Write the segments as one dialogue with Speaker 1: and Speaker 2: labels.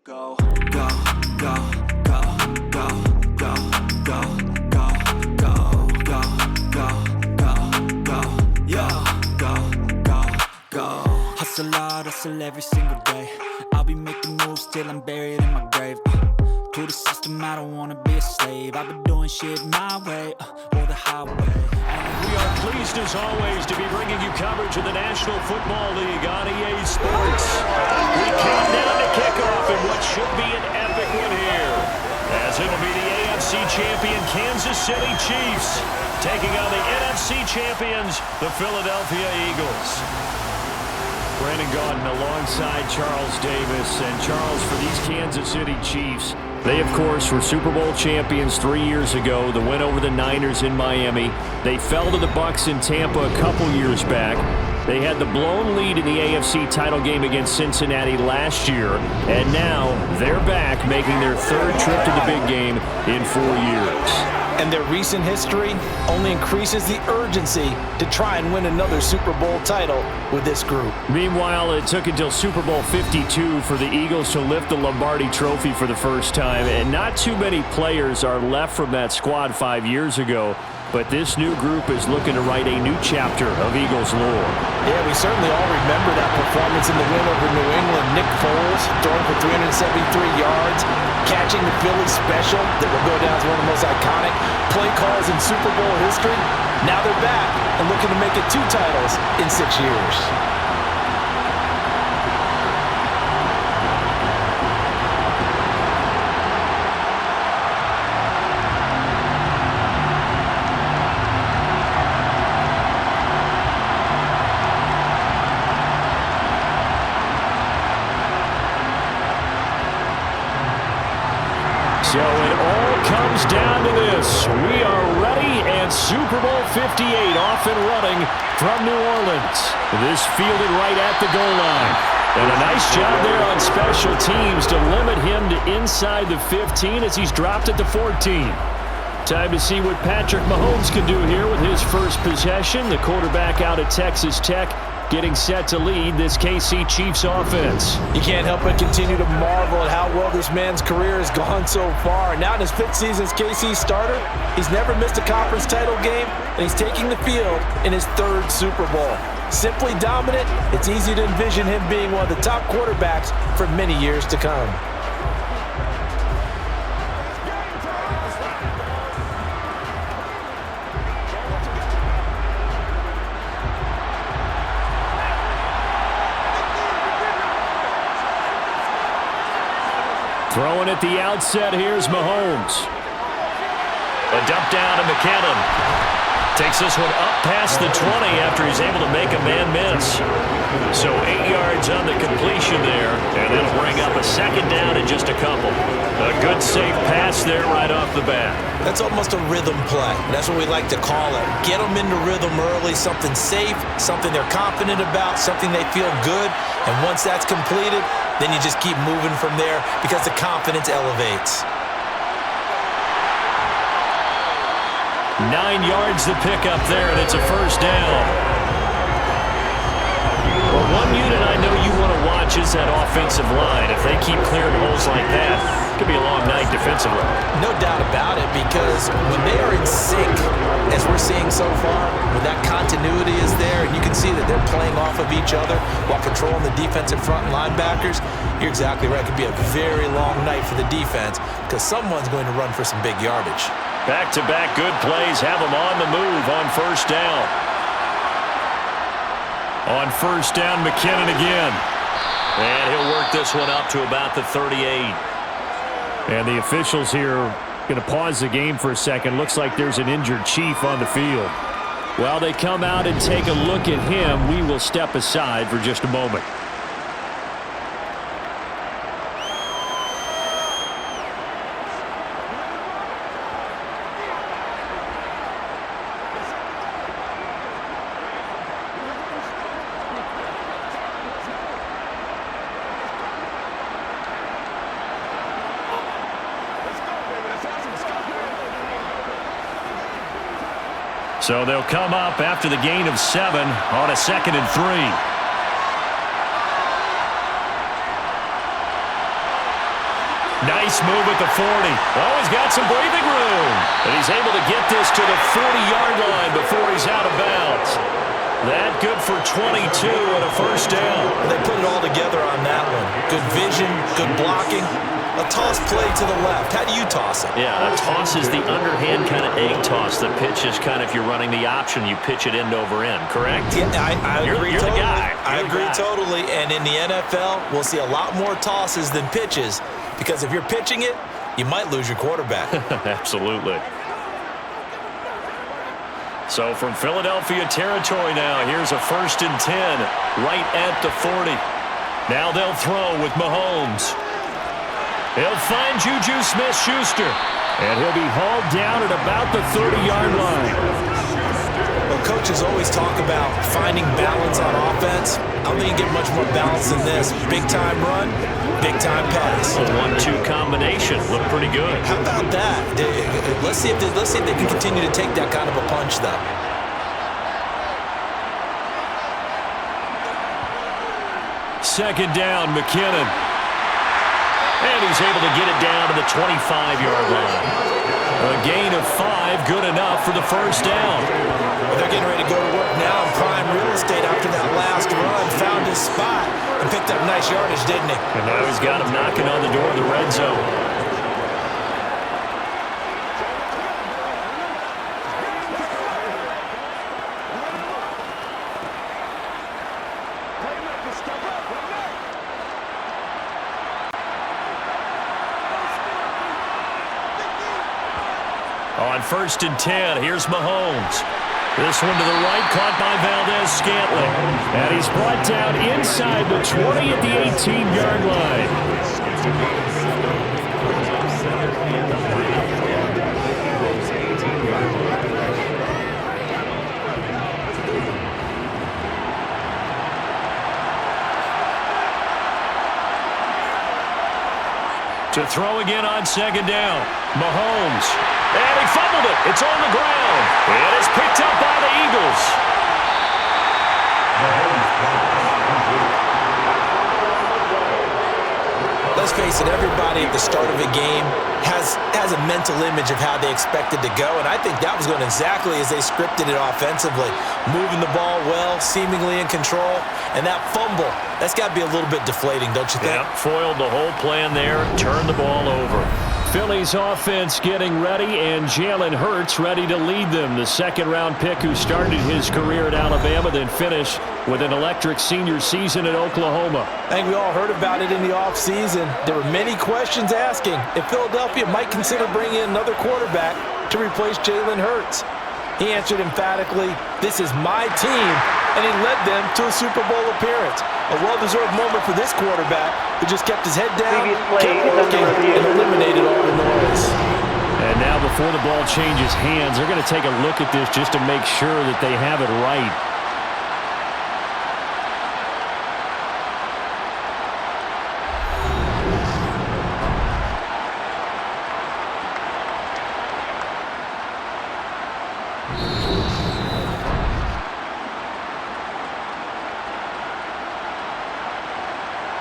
Speaker 1: Go, go, go, go, go, go, go, go, go, go, go, go, go, yeah, go, go, go. Hustle hard, hustle every single day. I'll be making moves till I'm buried in my grave. To the system, I don't wanna be a slave. I've been doing shit my way, or the highway.
Speaker 2: We are pleased as always to be bringing you coverage of the National Football League on EA Sports. We count down to kickoff in what should be an epic one here, as it'll be the AFC champion Kansas City Chiefs taking on the NFC champions, the Philadelphia Eagles. Brandon Gaudin alongside Charles Davis. And Charles, for these Kansas City Chiefs, they, of course, were Super Bowl champions 3 years ago. The win over the Niners in Miami. They fell to the Bucs in Tampa a couple years back. They had the blown lead in the AFC title game against Cincinnati last year. And now they're back, making their third trip to the big game in 4 years.
Speaker 3: And their recent history only increases the urgency to try and win another Super Bowl title with this group.
Speaker 2: Meanwhile, it took until Super Bowl 52 for the Eagles to lift the Lombardi Trophy for the first time, and not too many players are left from that squad 5 years ago. But this new group is looking to write a new chapter of Eagles lore.
Speaker 3: Yeah, we certainly all remember that performance in the win over New England. Nick Foles throwing for 373 yards, catching the Philly special that will go down as one of the most iconic play calls in Super Bowl history. Now they're back and looking to make it 2 titles in 6 years.
Speaker 2: So it all comes down to this. We are ready, and Super Bowl 58 off and running from New Orleans. This fielded right at the goal line. And a nice job there on special teams to limit him to inside the 15 as he's dropped at the 14. Time to see what Patrick Mahomes can do here with his first possession. The quarterback out of Texas Tech getting set to lead this KC Chiefs offense.
Speaker 3: You can't help but continue to marvel at how well this man's career has gone so far. Now in his 5th season as KC starter, he's never missed a conference title game, and he's taking the field in his 3rd Super Bowl. Simply dominant, it's easy to envision him being one of the top quarterbacks for many years to come.
Speaker 2: Throwing at the outset, here's Mahomes. A dump down to McKinnon. Takes this one up past the 20 after he's able to make a man miss. So 8 yards on the completion there, and it'll bring up a 2nd down in just a couple. A good safe pass there right off the bat.
Speaker 3: That's almost a rhythm play. That's what we like to call it. Get them into rhythm early, something safe, something they're confident about, something they feel good. And once that's completed, then you just keep moving from there because the confidence elevates.
Speaker 2: 9 yards to pick up there, and it's a 1st down. Well, one unit I know you want to watch is that offensive line. If they keep clearing holes like that, it could be a long night defensively.
Speaker 3: No doubt about it, because when they are in sync, as we're seeing so far, when that continuity is there, and you can see that they're playing off of each other while controlling the defensive front linebackers, you're exactly right. It could be a very long night for the defense because someone's going to run for some big yardage.
Speaker 2: Back-to-back good plays have them on the move on 1st down. On 1st down, McKinnon again. And he'll work this one up to about the 38. And the officials here going to pause the game for a second. Looks like there's an injured Chief on the field. While they come out and take a look at him, we will step aside for just a moment. So they'll come up after the gain of 7 on a 2nd and 3. Nice move at the 40. Oh, he's got some breathing room. And he's able to get this to the 40-yard line before he's out of bounds. That good for 22 and a first down.
Speaker 3: They put it all together on that one. Good vision, good blocking. A toss play to the left. How do you toss it?
Speaker 2: Yeah, a toss is the underhand kind of egg toss. The pitch is kind of if you're running the option, you pitch it end over end, correct?
Speaker 3: Yeah, I agree
Speaker 2: you're
Speaker 3: totally.
Speaker 2: The guy.
Speaker 3: I agree totally. And in the NFL, we'll see a lot more tosses than pitches because if you're pitching it, you might lose your quarterback.
Speaker 2: Absolutely. So from Philadelphia territory now, here's a 1st and 10 right at the 40. Now they'll throw with Mahomes. He'll find Juju Smith-Schuster, and he'll be hauled down at about the 30-yard line.
Speaker 3: Well, coaches always talk about finding balance on offense. I don't think you get much more balance than this. Big-time run, big-time pass.
Speaker 2: A 1-2 combination. Looked pretty good.
Speaker 3: How about that? Let's see if they can continue to take that kind of a punch, though.
Speaker 2: Second down, McKinnon. And he's able to get it down to the 25-yard line. A gain of 5, good enough for the first down.
Speaker 3: Well, they're getting ready to go to work now in prime real estate after that last run. Found his spot and picked up nice yardage, didn't he?
Speaker 2: And now he's got him knocking on the door of the red zone. On 1st and 10, here's Mahomes. This one to the right, caught by Valdez-Scantling. And he's brought down inside the 20 at the 18-yard line. To throw again on 2nd down, Mahomes. And he fumbled it. It's on the ground. It is picked up by the Eagles.
Speaker 3: Let's face it, everybody at the start of a game has a mental image of how they expect it to go, and I think that was going exactly as they scripted it offensively. Moving the ball well, seemingly in control, and that fumble, that's got to be a little bit deflating, don't you think?
Speaker 2: Yeah, foiled the whole plan there, turned the ball over. Philly's offense getting ready, and Jalen Hurts ready to lead them. The second-round pick who started his career at Alabama, then finished with an electric senior season at Oklahoma.
Speaker 3: I think we all heard about it in the offseason. There were many questions asking if Philadelphia might consider bringing in another quarterback to replace Jalen Hurts. He answered emphatically, "This is my team," and he led them to a Super Bowl appearance. A well-deserved moment for this quarterback who just kept his head down, kept working, and eliminated all the noise.
Speaker 2: And now before the ball changes hands, they're going to take a look at this just to make sure that they have it right.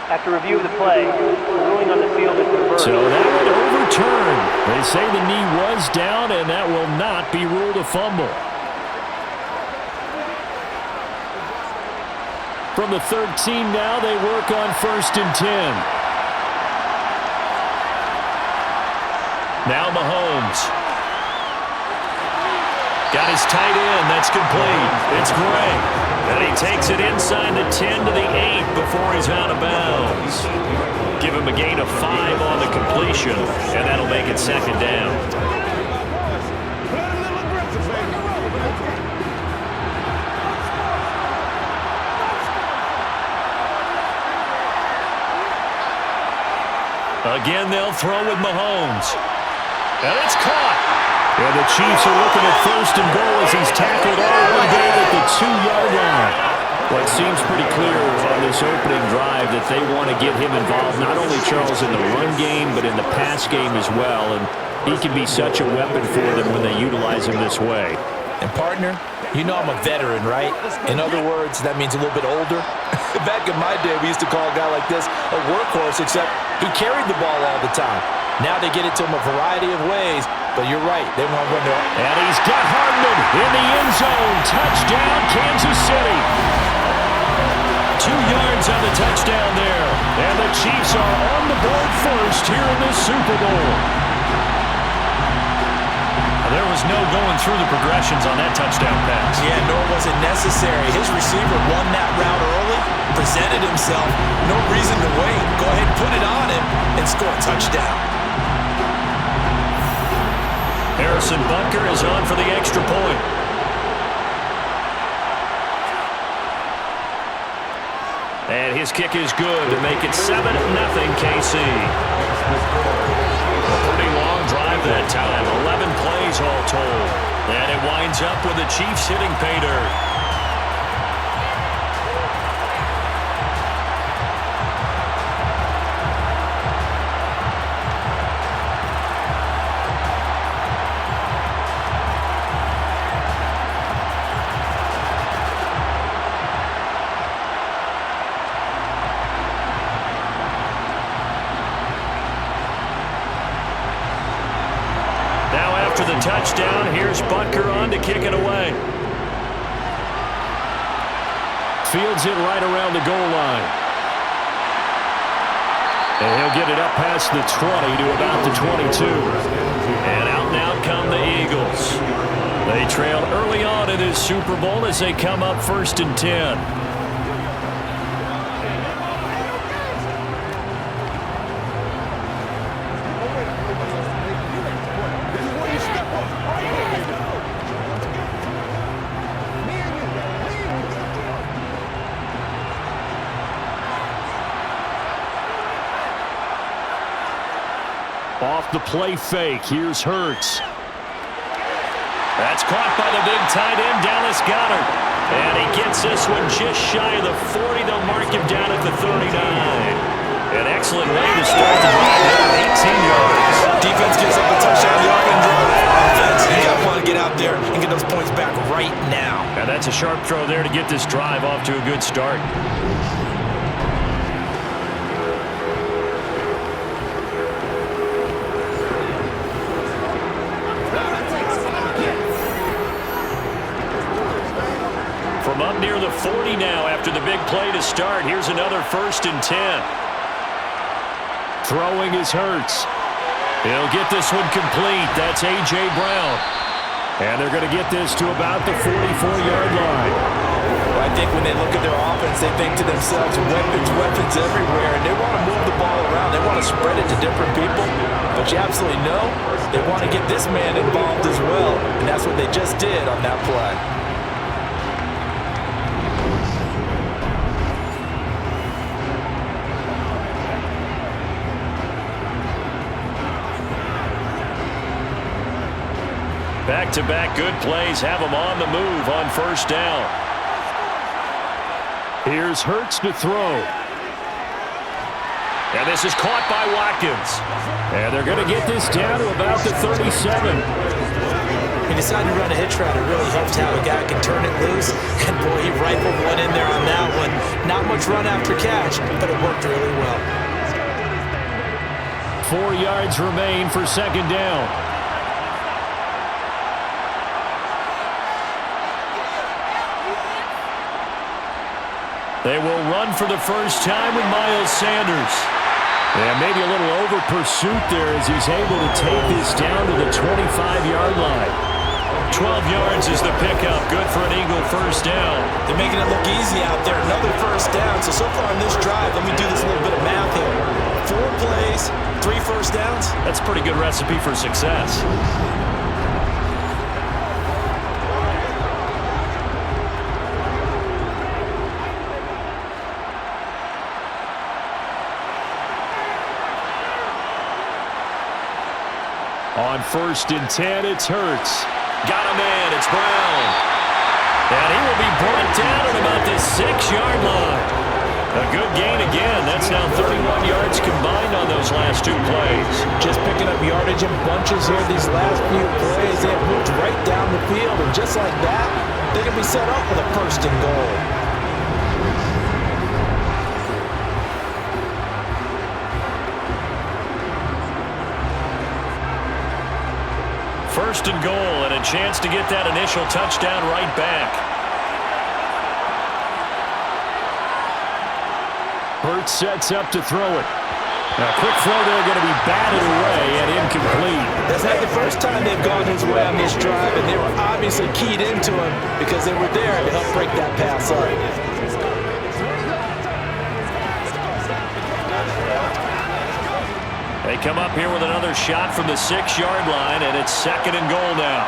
Speaker 4: After review of the play, ruling on the field is reversed.
Speaker 2: So that one overturned. They say the knee was down, and that will not be ruled a fumble. From the 13 now, they work on 1st and 10. Now Mahomes. Got his tight end. That's complete. It's Gray. And he takes it inside the 10 to the 8 before he's out of bounds. Give him a gain of 5 on the completion, and that'll make it 2nd down. Again, they'll throw with Mahomes. And it's caught. And the Chiefs are looking at 1st and goal as he's tackled all the way at the 2-yard line. Well, it seems pretty clear on this opening drive that they want to get him involved, not only, Charles, in the run game, but in the pass game as well. And he can be such a weapon for them when they utilize him this way.
Speaker 3: And, partner, you know I'm a veteran, right? In other words, that means a little bit older. Back in my day, we used to call a guy like this a workhorse, except he carried the ball all the time. Now they get it to him a variety of ways, but you're right. They want to run their...
Speaker 2: And he's got Hardman in the end zone. Touchdown, Kansas City. 2 yards on the touchdown there. And the Chiefs are on the board first here in this Super Bowl. There was no going through the progressions on that touchdown pass.
Speaker 3: Yeah, nor was it necessary. His receiver won that route early, presented himself. No reason to wait. Go ahead and put it on him and score a touchdown.
Speaker 2: Harrison Butker is on for the extra point. And his kick is good to make it 7-0 KC. A pretty long drive that time. 11 plays all told. And it winds up with the Chiefs hitting pay dirt. After the touchdown, here's Butker on to kick it away. Fields it right around the goal line. And he'll get it up past the 20 to about the 22. And out come the Eagles. They trail early on in this Super Bowl as they come up 1st and 10. Off the play fake, here's Hurts. That's caught by the big tight end, Dallas Goedert. And he gets this one just shy of the 40. They'll mark him down at the 39. An excellent way to start the drive there, 18 yards.
Speaker 3: Defense gives up a touchdown yard and drive. Offense, you got to want to get out there and get those points back right now.
Speaker 2: And that's a sharp throw there to get this drive off to a good start. From up near the 40 now after the big play to start. Here's another 1st and 10. Throwing is Hurts. He'll get this one complete. That's A.J. Brown. And they're going to get this to about the 44-yard line.
Speaker 3: Well, I think when they look at their offense, they think to themselves, weapons everywhere, and they want to move the ball around. They want to spread it to different people. But you absolutely know they want to get this man involved as well, and that's what they just did on that play.
Speaker 2: Back-to-back good plays have them on the move on 1st down. Here's Hurts to throw. And this is caught by Watkins. And they're going to get this down to about the 37.
Speaker 3: He decided to run a hitch route. It really helps how a guy can turn it loose. And boy, he rifled one in there on that one. Not much run after catch, but it worked really well.
Speaker 2: 4 yards remain for 2nd down. They will run for the first time with Miles Sanders. And maybe a little over pursuit there as he's able to take this down to the 25-yard line. 12 yards is the pickup. Good for an Eagle 1st down.
Speaker 3: They're making it look easy out there. Another 1st down. So far on this drive, let me do this little bit of math here. 4 plays, 3 1st downs.
Speaker 2: That's a pretty good recipe for success. On 1st and 10, it's Hurts. Got a man, it's Brown. And he will be brought down at about the 6-yard line. A good gain again. That's now 31 yards combined on those last 2 plays.
Speaker 3: Just picking up yardage in bunches here these last few plays. They have moved right down the field, and just like that, they can be set up with a 1st and goal.
Speaker 2: First and goal, and a chance to get that initial touchdown right back. Hurts sets up to throw it. A quick throw there, going to be batted away and incomplete.
Speaker 3: That's not the first time they've gone his way on this drive, and they were obviously keyed into him because they were there to help break that pass up.
Speaker 2: They come up here with another shot from the 6-yard line, and it's second and goal now.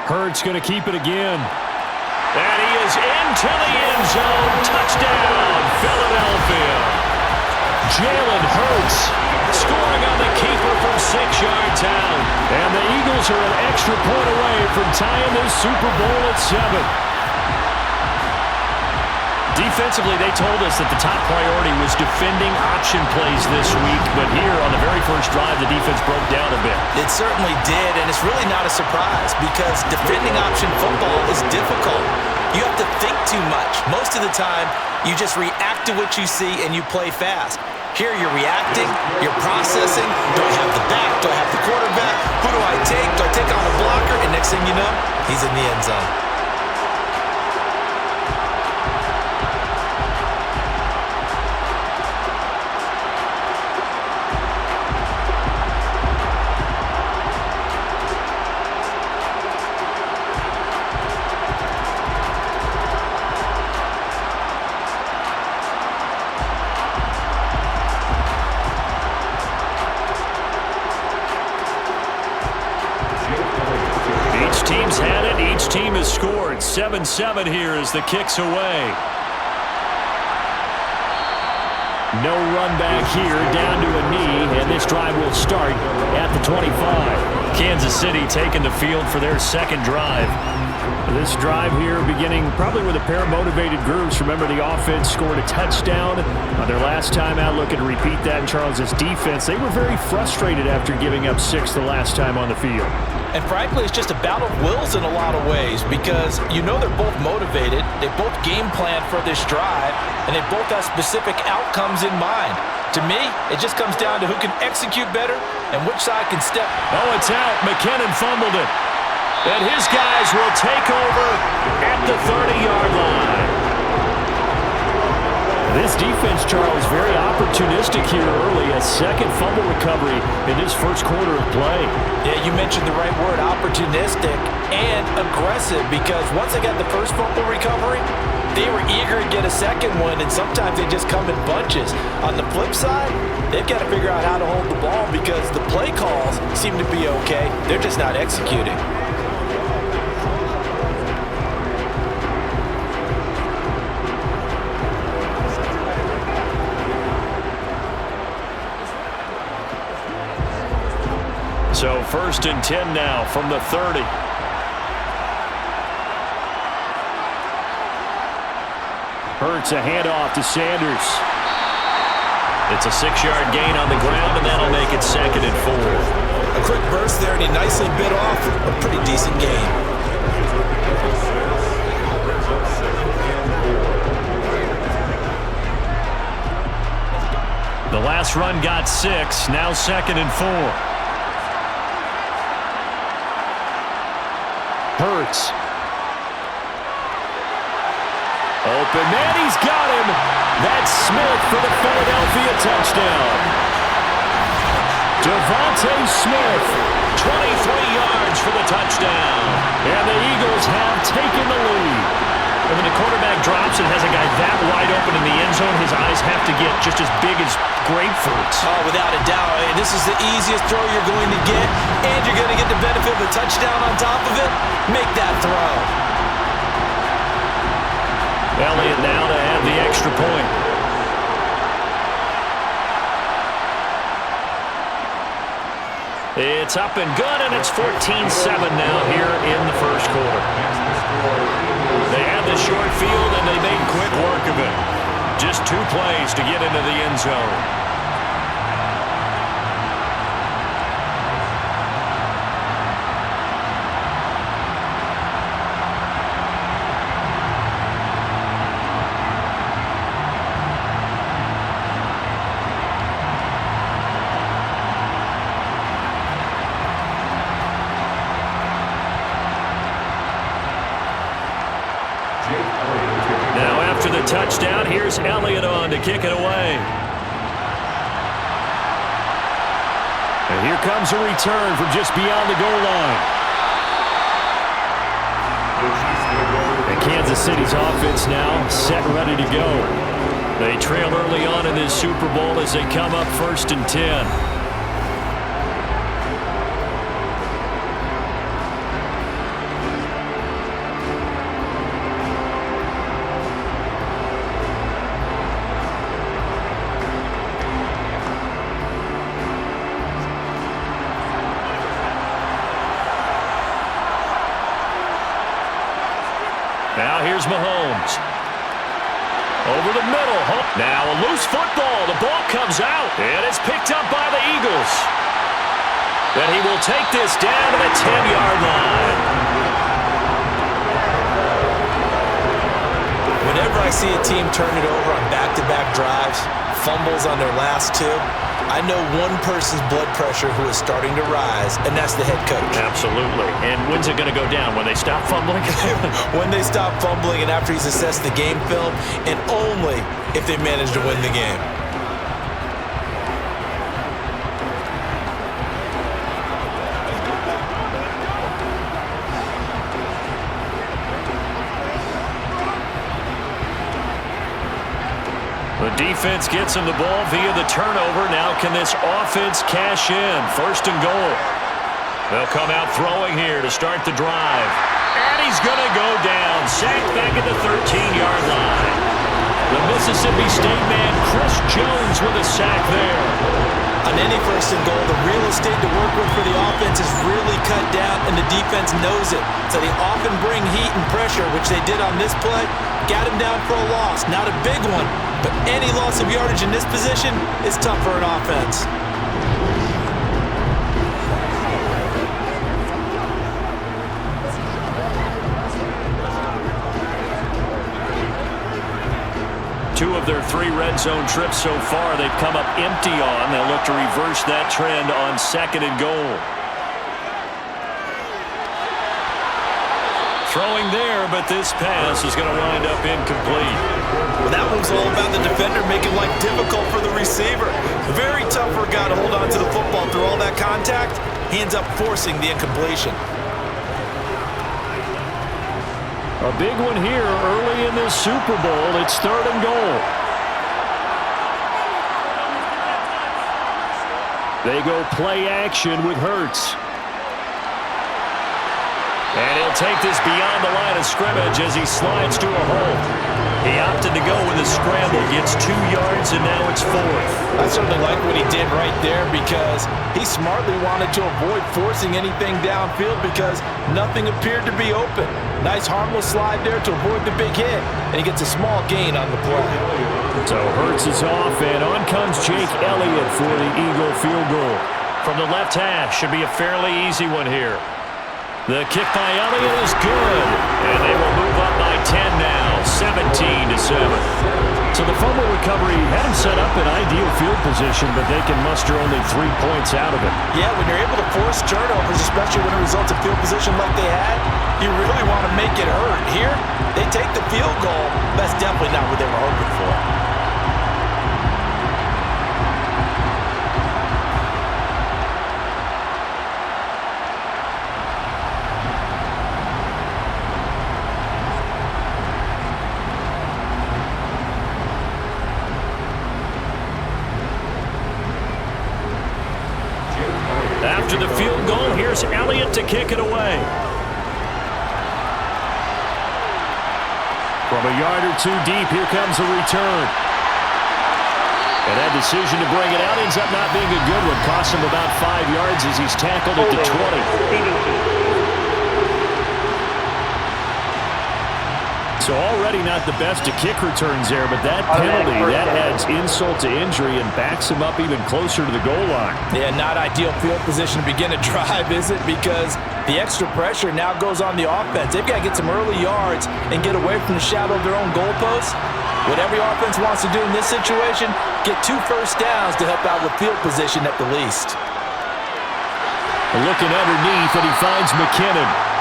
Speaker 2: Hurts going to keep it again. And he is into the end zone. Touchdown, Philadelphia. Jalen Hurts scoring on the keeper from 6-yard out. And the Eagles are an extra point away from tying this Super Bowl at 7. Defensively, they told us that the top priority was defending option plays this week, but here on the very first drive, the defense broke down a bit.
Speaker 3: It certainly did, and it's really not a surprise because defending option football is difficult. You have to think too much. Most of the time, you just react to what you see and you play fast. Here you're reacting, you're processing. Do I have the back? Do I have the quarterback? Who do I take? Do I take on a blocker? And next thing you know, he's in the end zone.
Speaker 2: Team's had it. Each team has scored. 7-7 here as the kick's away. No run back here, down to a knee, and this drive will start at the 25. Kansas City taking the field for their second drive. This drive here beginning probably with a pair of motivated groups. Remember, the offense scored a touchdown on their last time out. Looking to repeat that in Charles' defense. They were very frustrated after giving up 6 the last time on the field.
Speaker 3: And frankly, it's just a battle of wills in a lot of ways because you know they're both motivated, they both game plan for this drive, and they both have specific outcomes in mind. To me, it just comes down to who can execute better and which side can step.
Speaker 2: Oh, it's out. McKinnon fumbled it. And his guys will take over at the 30-yard line. This defense, Charles, very opportunistic here early. A second fumble recovery in this first quarter of play.
Speaker 3: Yeah, you mentioned the right word, opportunistic and aggressive, because once they got the first fumble recovery, they were eager to get a second one, and sometimes they just come in bunches. On the flip side, they've got to figure out how to hold the ball because the play calls seem to be okay. They're just not executing.
Speaker 2: So 1st and 10 now from the 30. Hurts a handoff to Sanders. It's a 6-yard gain on the ground, and that'll make it 2nd and 4.
Speaker 3: A quick burst there, and he nicely bit off a pretty decent gain.
Speaker 2: The last run got 6, now 2nd and 4. Hurts. Open man, he's got him. That's Smith for the Philadelphia touchdown. Devontae Smith, 23 yards for the touchdown. And the Eagles have taken the lead. And when the quarterback drops and has a guy that wide open in the end zone, his eyes have to get just as big as grapefruits.
Speaker 3: Oh, without a doubt. This is the easiest throw you're going to get, and you're going to get the benefit of a touchdown on top of it. Make that throw.
Speaker 2: Elliott now to have the extra point. It's up and good, and it's 14-7 now here in the first quarter. They had the short field, and they made quick work of it. Just 2 plays to get into the end zone. here's Elliott on to kick it away. And here comes a return from just beyond the goal line. And Kansas City's offense now set and ready to go. They trail early on in this Super Bowl as they come up 1st and 10. Now here's Mahomes. Over the middle. Now a loose football. The ball comes out. And it's picked up by the Eagles. And he will take this down to the 10-yard line.
Speaker 3: Whenever I see a team turn it over on back-to-back drives, fumbles on their last two, I know one person's blood pressure who is starting to rise, and that's the head coach.
Speaker 2: Absolutely. And when's it going to go down? When they stop fumbling?
Speaker 3: When they stop fumbling and after he's assessed the game film, and only if they manage to win the game.
Speaker 2: The defense gets him the ball via the turnover. Now can this offense cash in? 1st and goal. They'll come out throwing here to start the drive. And he's going to go down. Sacked back at the 13-yard line. The Mississippi State man, Chris Jones, with a sack there.
Speaker 3: On any 1st and goal, the real estate to work with for the offense is really cut down, and the defense knows it. So they often bring heat and pressure, which they did on this play. Got him down for a loss. Not a big one, but any loss of yardage in this position is tough for an offense.
Speaker 2: Two of their 3 red zone trips so far they've come up empty on. They'll look to reverse that trend on 2nd and goal. Throwing there, but this pass is going to wind up incomplete.
Speaker 3: Well, that one's all about the defender making life difficult for the receiver. Very tough for a guy to hold on to the football through all that contact. He ends up forcing the incompletion.
Speaker 2: A big one here early in this Super Bowl. It's 3rd and goal. They go play action with Hurts. And he'll take this beyond the line of scrimmage as he slides to a hole. He opted to go with a scramble, gets 2 yards, and now it's 4th.
Speaker 3: I certainly like what he did right there because he smartly wanted to avoid forcing anything downfield because nothing appeared to be open. Nice harmless slide there to avoid the big hit, and he gets a small gain on the play.
Speaker 2: So Hurts is off, and on comes Jake Elliott for the Eagle field goal. From the left hash, should be a fairly easy one here. The kick by Elliott is good, and they will move up by 10 now, 17-7. So the fumble recovery had him set up in ideal field position, but they can muster only 3 points out of it.
Speaker 3: Yeah, when you're able to force turnovers, especially when it results in field position like they had, you really want to make it hurt. Here, they take the field goal. That's definitely not what they were hoping for.
Speaker 2: After the field goal, here's Elliott to kick it away. From a yard or 2 deep, here comes a return. And that decision to bring it out ends up not being a good one. Costs him about 5 yards as he's tackled at the 20. So already not the best of kick returns there, but that penalty, that adds insult to injury and backs him up even closer to the goal line.
Speaker 3: Yeah, not ideal field position to begin a drive, is it? Because the extra pressure now goes on the offense. They've got to get some early yards and get away from the shadow of their own goalposts. What every offense wants to do in this situation, get 2 first downs to help out with field position at the least.
Speaker 2: Looking underneath, and he finds McKinnon.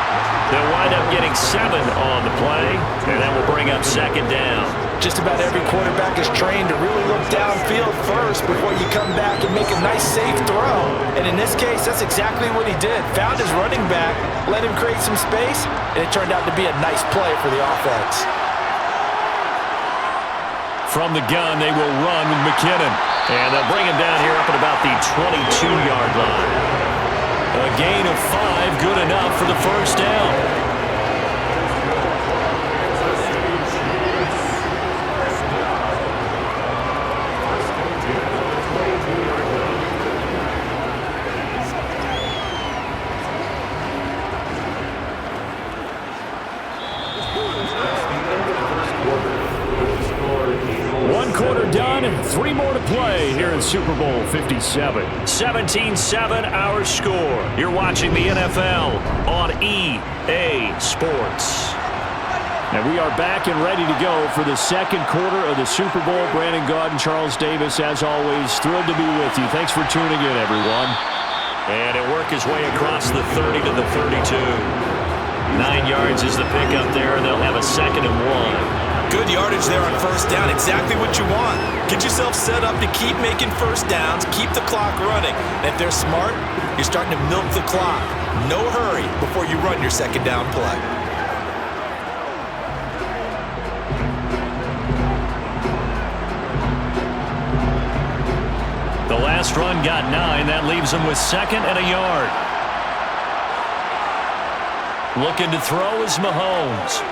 Speaker 2: They'll wind up getting 7 on the play, and that will bring up 2nd down.
Speaker 3: Just about every quarterback is trained to really look downfield first before you come back and make a nice, safe throw. And in this case, that's exactly what he did. Found his running back, let him create some space, and it turned out to be a nice play for the offense.
Speaker 2: From the gun, they will run with McKinnon. And they'll bring him down here up at about the 22-yard line. A gain of 5, good enough for the first down. Done, 3 more to play here in Super Bowl 57. 17-7 our score. You're watching the NFL on EA Sports. And we are back and ready to go for the second quarter of the Super Bowl. Brandon Gaud and Charles Davis, as always, thrilled to be with you. Thanks for tuning in, everyone. And he'll work his way across the 30 to the 32. 9 yards is the pickup there, and they'll have a 2nd and 1.
Speaker 3: Good yardage there on first down. Exactly what you want. Get yourself set up to keep making first downs, keep the clock running. And if they're smart, you're starting to milk the clock. No hurry before you run your second down play.
Speaker 2: The last run got 9. That leaves him with 2nd and a yard. Looking to throw is Mahomes.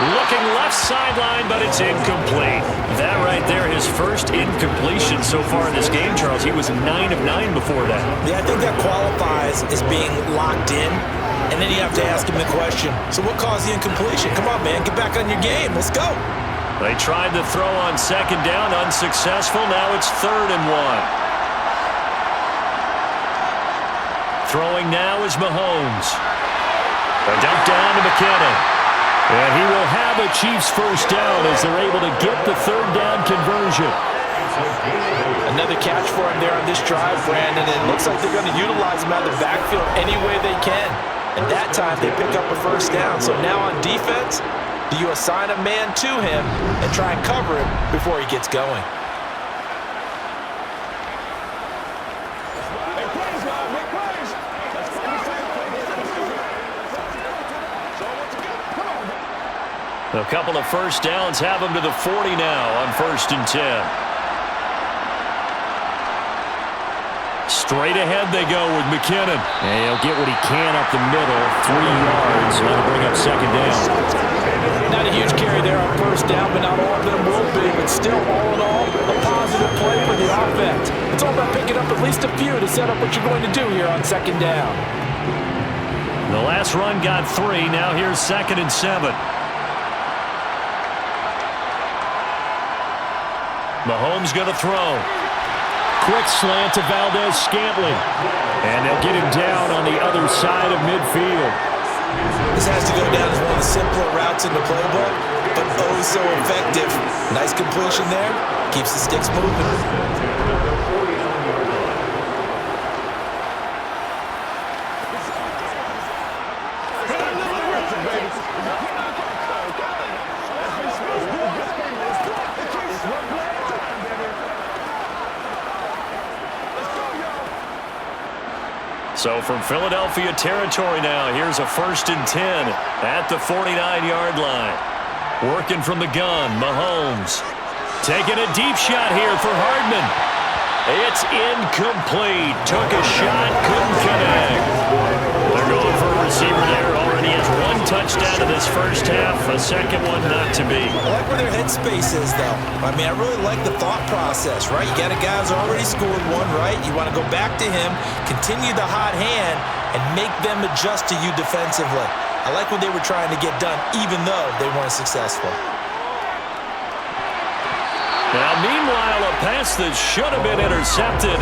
Speaker 2: Looking left sideline, but it's incomplete. That right there, his first incompletion so far in this game, Charles. He was 9 of 9 before that.
Speaker 3: Yeah, I think that qualifies as being locked in. And then you have to ask him the question, so what caused the incompletion? Come on, man, get back on your game. Let's go.
Speaker 2: They tried to throw on 2nd down, unsuccessful. Now it's 3rd and 1. Throwing now is Mahomes. A dump down to McKinnon. And he will have a Chiefs first down as they're able to get the 3rd down conversion.
Speaker 3: Another catch for him there on this drive, Brandon. And it looks like they're going to utilize him out of the backfield any way they can. And that time they pick up a first down. So now on defense, do you assign a man to him and try and cover him before he gets going?
Speaker 2: A couple of first downs have him to the 40 now on 1st and 10. Straight ahead they go with McKinnon. And he'll get what he can up the middle. 3 yards. That'll bring up 2nd down.
Speaker 3: Not a huge carry there on first down, but not all of them will be. But still, all in all, a positive play for the offense. It's all about picking up at least a few to set up what you're going to do here on 2nd down.
Speaker 2: The last run got 3. Now here's 2nd and 7. Mahomes going to throw. Quick slant to Valdez-Scantling. And they'll get him down on the other side of midfield.
Speaker 3: This has to go down as one of the simpler routes in the playbook, but oh so effective. Nice completion there. Keeps the sticks moving.
Speaker 2: So from Philadelphia territory now, here's a 1st and 10 at the 49-yard line. Working from the gun, Mahomes. Taking a deep shot here for Hardman. It's incomplete. Took a shot, couldn't connect. They're going for a receiver there. Already has 1 touchdown in this first half. A 2nd one not to be.
Speaker 3: I like where their headspace is, though. I mean, I really like the thought process, right? You got a guy who's already scored 1, right? You want to go back to him, continue the hot hand, and make them adjust to you defensively. I like what they were trying to get done, even though they weren't successful.
Speaker 2: Now, meanwhile, a pass that should have been intercepted,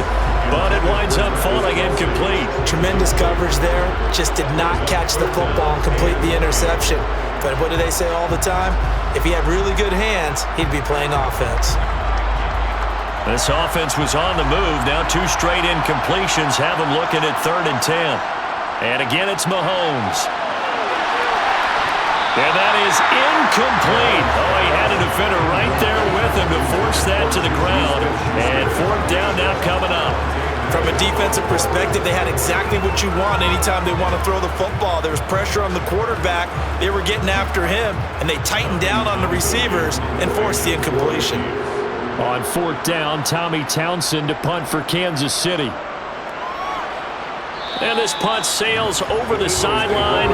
Speaker 2: but it winds up falling incomplete.
Speaker 3: Tremendous coverage there. Just did not catch the football and complete the interception. But what do they say all the time? If he had really good hands, he'd be playing offense.
Speaker 2: This offense was on the move. Now 2 straight incompletions have them looking at 3rd and 10. And again, it's Mahomes. And that is incomplete. Oh, he had a defender right there with him to force that to the ground. And fourth down now coming up.
Speaker 3: From a defensive perspective, they had exactly what you want anytime they want to throw the football. There was pressure on the quarterback. They were getting after him, and they tightened down on the receivers and forced the incompletion.
Speaker 2: On fourth down, Tommy Townsend to punt for Kansas City. And this punt sails over the sideline,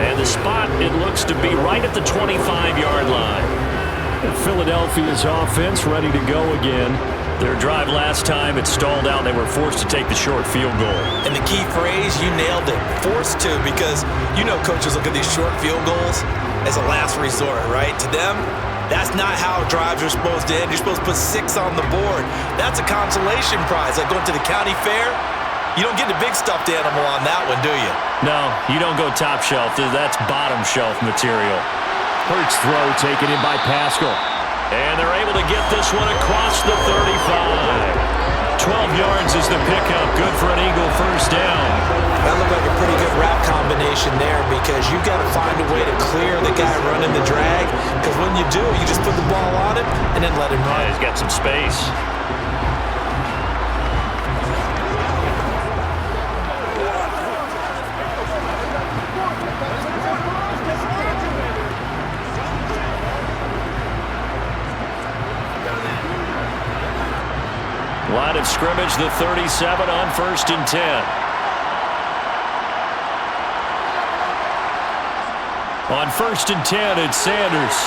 Speaker 2: and the spot, it looks to be right at the 25-yard line. And Philadelphia's offense ready to go again. Their drive last time, it stalled out. They were forced to take the short field goal.
Speaker 3: And the key phrase, you nailed it, forced to, because you know coaches look at these short field goals as a last resort, right? To them, that's not how drives are supposed to end. You're supposed to put 6 on the board. That's a consolation prize, like going to the county fair. You don't get the big stuffed animal on that one, do you?
Speaker 2: No, you don't go top shelf. That's bottom shelf material. Hurts throw taken in by Pascal. And they're able to get this one across the 35. 12 yards is the pickup. Good for an Eagle first down.
Speaker 3: That looked like a pretty good route combination there, because you've got to find a way to clear the guy running the drag, because when you do, you just put the ball on him and then let him run.
Speaker 2: Yeah, he's got some space. Line of scrimmage, the 37 on 1st and 10. On 1st and 10, it's Sanders.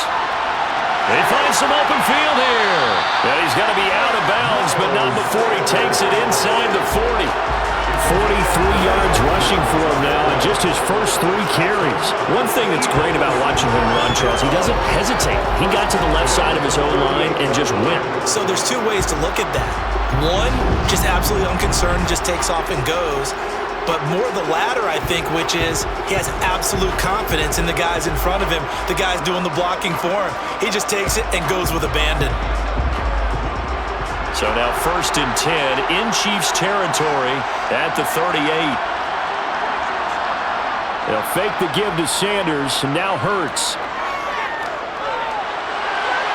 Speaker 2: They find some open field here. Yeah, he's got to be out of bounds, but not before he takes it inside the 40. 43 yards rushing for him now, and just his first 3 carries. One thing that's great about watching him run, Charles, he doesn't hesitate. He got to the left side of his O-line and just went.
Speaker 3: So there's 2 ways to look at that. One, just absolutely unconcerned, just takes off and goes. But more the latter, I think, which is he has absolute confidence in the guys in front of him, the guys doing the blocking for him. He just takes it and goes with abandon.
Speaker 2: So now 1st and 10 in Chiefs territory at the 38. They'll fake the give to Sanders, and now Hurts.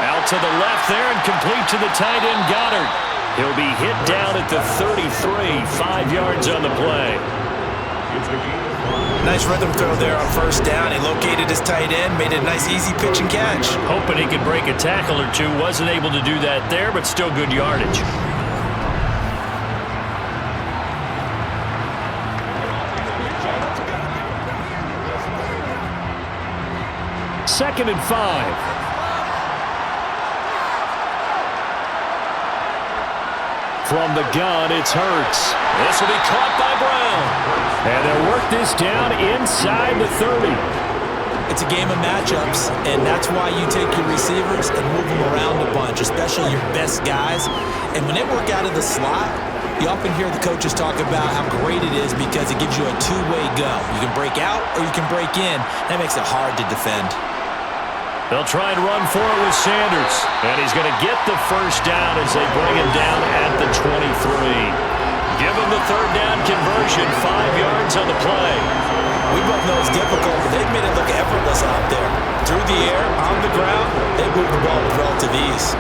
Speaker 2: Out to the left there and complete to the tight end Goddard. He'll be hit down at the 33, 5 yards on the play.
Speaker 3: Nice rhythm throw there on 1st down. He located his tight end, made a nice easy pitch and catch.
Speaker 2: Hoping he could break a tackle or 2. Wasn't able to do that there, but still good yardage. Second and 5. From the gun, it's Hurts. This will be caught by Brown. And they'll work this down inside the 30.
Speaker 3: It's a game of matchups, and that's why you take your receivers and move them around a bunch, especially your best guys. And when they work out of the slot, you often hear the coaches talk about how great it is because it gives you a 2-way go. You can break out or you can break in. That makes it hard to defend.
Speaker 2: They'll try and run for it with Sanders. And he's going to get the first down as they bring him down at the 23. Give him the 3rd down conversion, 5 yards on the play.
Speaker 3: We both know it's difficult, but they've made it look effortless out there. Through the air, on the ground, they move the ball with relative ease.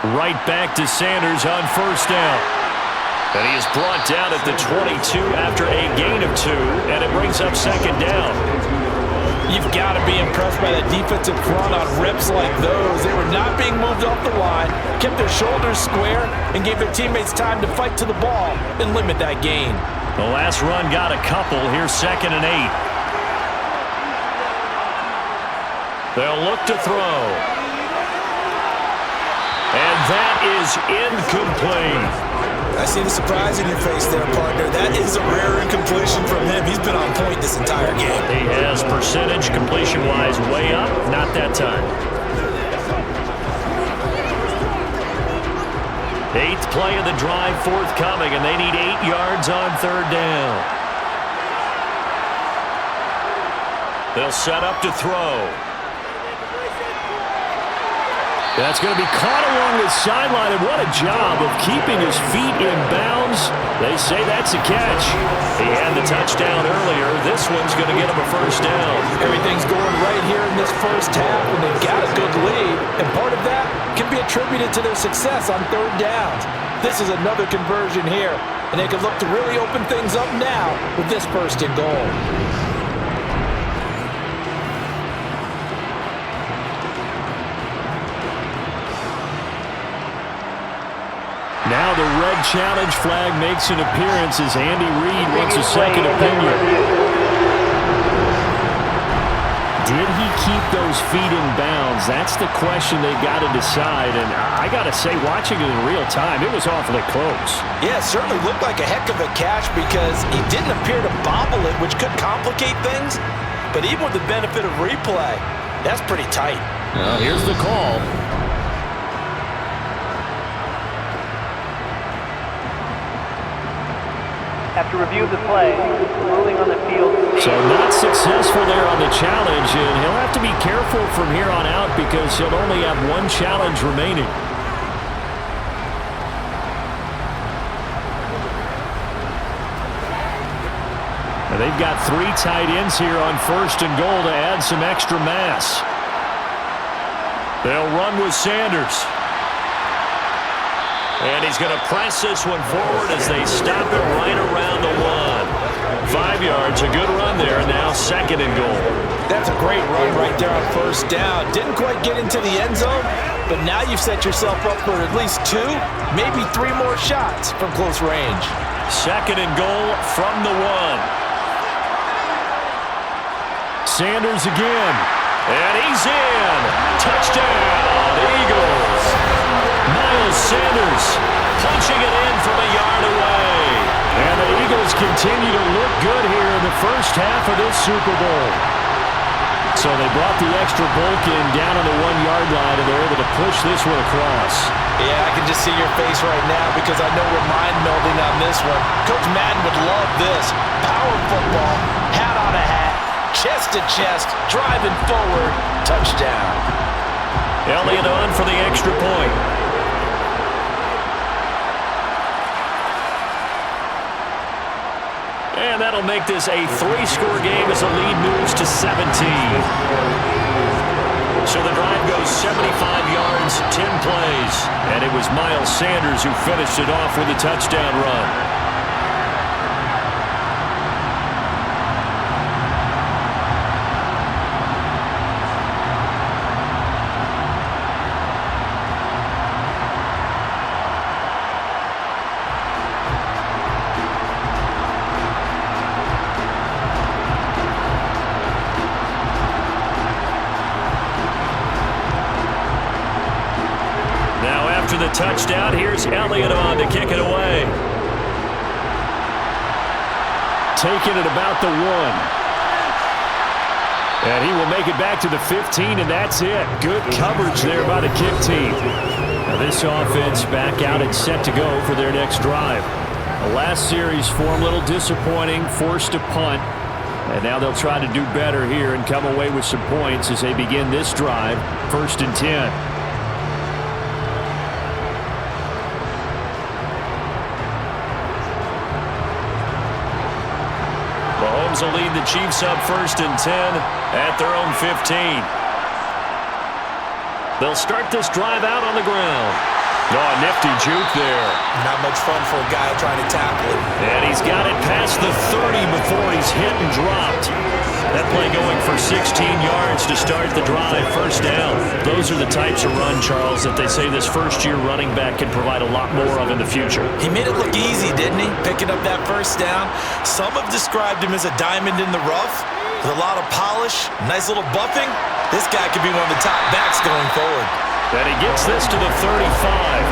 Speaker 2: Right back to Sanders on 1st down. And he is brought down at the 22 after a gain of 2, and it brings up 2nd down.
Speaker 3: You've got to be impressed by the defensive front on reps like those. They were not being moved off the line, kept their shoulders square, and gave their teammates time to fight to the ball and limit that gain.
Speaker 2: The last run got a couple. Here's 2nd and 8. They'll look to throw. And that is incomplete.
Speaker 3: I see the surprise in your face there, partner. That is a rare incompletion from him. He's been on point this entire game.
Speaker 2: He has percentage completion-wise way up. Not that time. 8th play of the drive forthcoming, and they need 8 yards on 3rd down. They'll set up to throw. That's going to be caught along the sideline, and what a job of keeping his feet in bounds. They say that's a catch. He had the touchdown earlier. This one's going to get him a 1st down.
Speaker 3: Everything's going right here in this first half, and they've got a good lead. And part of that can be attributed to their success on 3rd downs. This is another conversion here, and they can look to really open things up now with this 1st and goal.
Speaker 2: Now the red challenge flag makes an appearance as Andy Reid wants a second opinion. Did he keep those feet in bounds? That's the question they've got to decide. And I got to say, watching it in real time, it was awfully close.
Speaker 3: Yeah, it certainly looked like a heck of a catch because he didn't appear to bobble it, which could complicate things. But even with the benefit of replay, that's pretty tight.
Speaker 2: Well, here's the call.
Speaker 4: After review of the play, ruling on the field.
Speaker 2: So not successful there on the challenge, and he'll have to be careful from here on out because he'll only have 1 challenge remaining. Now they've got 3 tight ends here on 1st and goal to add some extra mass. They'll run with Sanders. And he's going to press this one forward as they stop it right around the 1. 5 yards, a good run there. Now 2nd and goal.
Speaker 3: That's a great run right there on 1st down. Didn't quite get into the end zone, but now you've set yourself up for at least 2, maybe 3 more shots from close range.
Speaker 2: 2nd and goal from the 1. Sanders again. And he's in. Touchdown, Eagles. Miles Sanders punching it in from a yard away. And the Eagles continue to look good here in the first half of this Super Bowl. So they brought the extra bulk in down on the 1-yard line, and they're able to push this one across.
Speaker 3: Yeah, I can just see your face right now because I know we're mind-melding on this one. Coach Madden would love this. Power football, hat on a hat, chest to chest, driving forward, touchdown.
Speaker 2: Elliott on for the extra point. And that'll make this a 3-score game as the lead moves to 17. So the drive goes 75 yards, 10 plays. And it was Miles Sanders who finished it off with a touchdown run. After the touchdown, here's Elliott on to kick it away. Taking it about the 1. And he will make it back to the 15, and that's it. Good coverage there by the kick team. Now this offense back out and set to go for their next drive. The last series for them, a little disappointing, forced to punt. And now they'll try to do better here and come away with some points as they begin this drive, 1st and 10. Mahomes will lead the Chiefs up 1st and 10 at their own 15. They'll start this drive out on the ground. Oh, nifty juke there.
Speaker 3: Not much fun for a guy trying to tackle it.
Speaker 2: And he's got it past the 30 before he's hit and dropped. That play going for 16 yards to start the drive, 1st down. Those are the types of run, Charles, that they say this first-year running back can provide a lot more of in the future.
Speaker 3: He made it look easy, didn't he? Picking up that 1st down. Some have described him as a diamond in the rough with a lot of polish, nice little buffing. This guy could be one of the top backs going forward.
Speaker 2: And he gets this to the 35.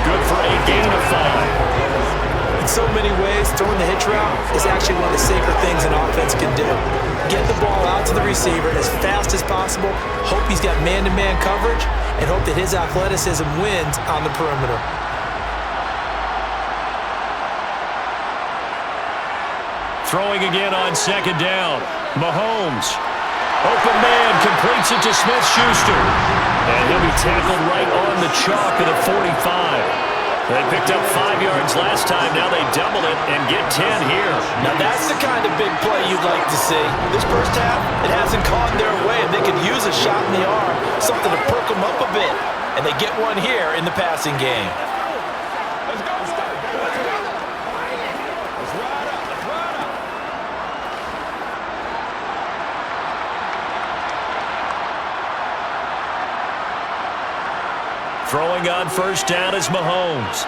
Speaker 2: Good for a gain of 5.
Speaker 3: In so many ways, throwing the hitch route is actually one of the safer things an offense can do. Get the ball out to the receiver as fast as possible, hope he's got man-to-man coverage, and hope that his athleticism wins on the perimeter.
Speaker 2: Throwing again on second down. Mahomes. Open man, completes it to Smith-Schuster. And he'll be tackled right on the chalk at the 45. They picked up 5 yards last time. Now they double it and get 10 here.
Speaker 3: Now that's the kind of big play you'd like to see. This first half, it hasn't gone their way, and they could use a shot in the arm, something to perk them up a bit. And they get one here in the passing game.
Speaker 2: Throwing on first down is Mahomes.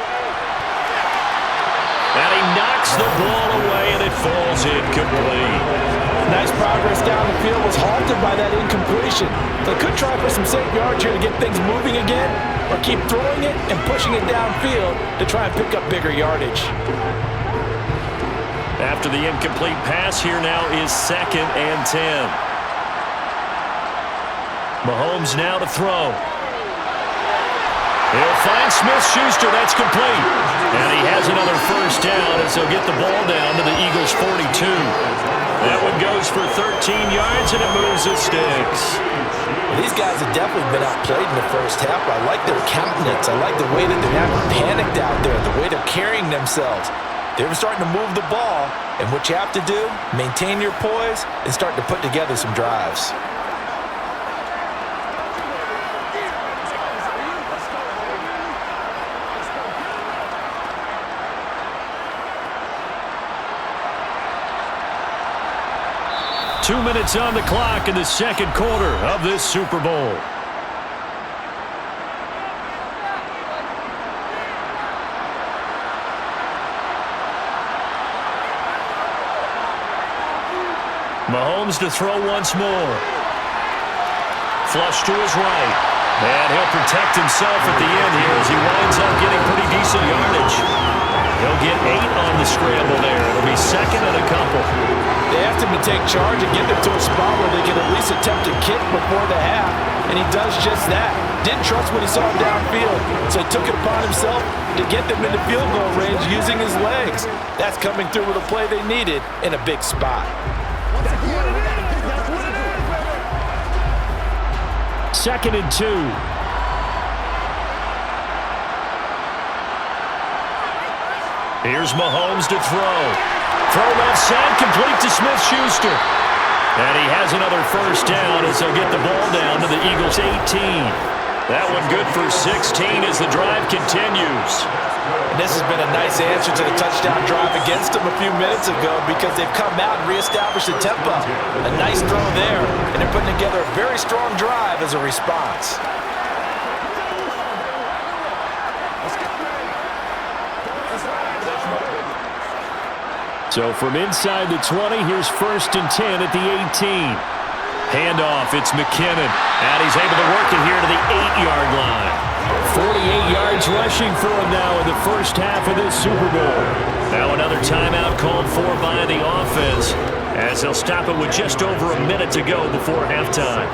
Speaker 2: And he knocks the ball away, and it falls incomplete.
Speaker 3: Nice progress down the field was halted by that incompletion. They could try for some safe yards here to get things moving again, or keep throwing it and pushing it downfield to try and pick up bigger yardage.
Speaker 2: After the incomplete pass, here now is 2nd and 10. Mahomes now to throw. He'll find Smith-Schuster. That's complete. And he has another first down as they'll get the ball down to the Eagles' 42. That one goes for 13 yards, and it moves the sticks.
Speaker 3: Well, these guys have definitely been outplayed in the first half. I like their countenance. I like the way that they're not panicked out there, the way they're carrying themselves. They're starting to move the ball, and what you have to do, maintain your poise and start to put together some drives.
Speaker 2: Two minutes on the clock in the second quarter of this Super Bowl. Mahomes to throw once more. Flush to his right. And he'll protect himself at the end here as he winds up getting pretty decent yardage. He'll get 8 on the scramble there. It'll be 2nd and a couple.
Speaker 3: They asked him to take charge and get them to a spot where they can at least attempt to kick before the half, and he does just that. Didn't trust what he saw downfield, so he took it upon himself to get them into field goal range using his legs. That's coming through with a play they needed in a big spot.
Speaker 2: 2nd and 2. Here's Mahomes to throw. Throw left side, complete to Smith-Schuster. And he has another first down as they'll get the ball down to the Eagles' 18. That one good for 16 as the drive continues.
Speaker 3: And this has been a nice answer to the touchdown drive against them a few minutes ago because they've come out and reestablished the tempo. A nice throw there, and they're putting together a very strong drive as a response.
Speaker 2: So from inside the 20, here's 1st and 10 at the 18. Handoff, it's McKinnon. And he's able to work it here to the 8-yard line. 48 yards rushing for him now in the first half of this Super Bowl. Now another timeout called for by the offense as they'll stop it with just over a minute to go before halftime.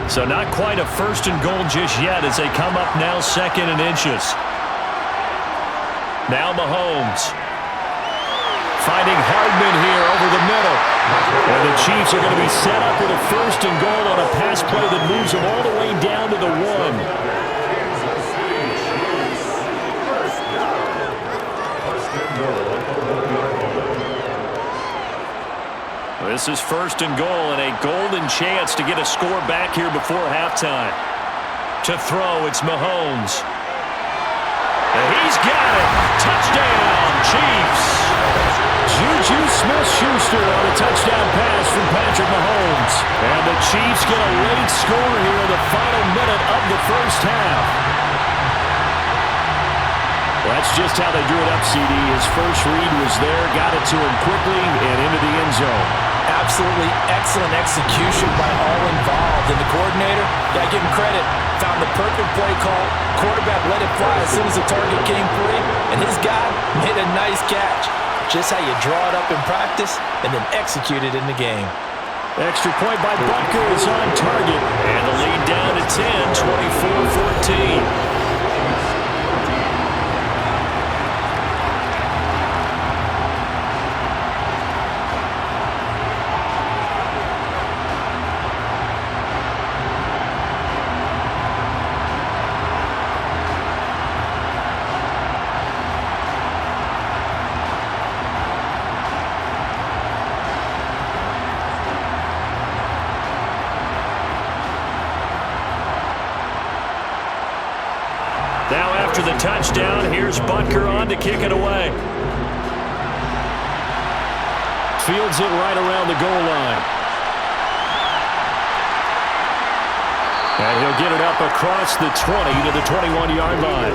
Speaker 2: So not quite a 1st and goal just yet as they come up now 2nd and inches. Now Mahomes. Finding Hardman here over the middle. And the Chiefs are going to be set up with a 1st and goal on a pass play that moves them all the way down to the 1. This is 1st and goal and a golden chance to get a score back here before halftime. To throw, it's Mahomes. And he's got it. Touchdown, Chiefs. Juju Smith-Schuster on a touchdown pass from Patrick Mahomes. And the Chiefs get a late score here in the final minute of the first half. Well, that's just how they drew it up, CD. His first read was there, got it to him quickly and into the end zone.
Speaker 3: Absolutely excellent execution by all involved. And the coordinator, gotta give him credit, found the perfect play call. Quarterback let it fly as soon as the target came free. And his guy made a nice catch. Just how you draw it up in practice and then execute it in the game.
Speaker 2: Extra point by Butker is on target. And the lead down to 10, 24-14. Now after the touchdown, here's Butker on to kick it away. Fields it right around the goal line. And he'll get it up across the 20 to the 21-yard line.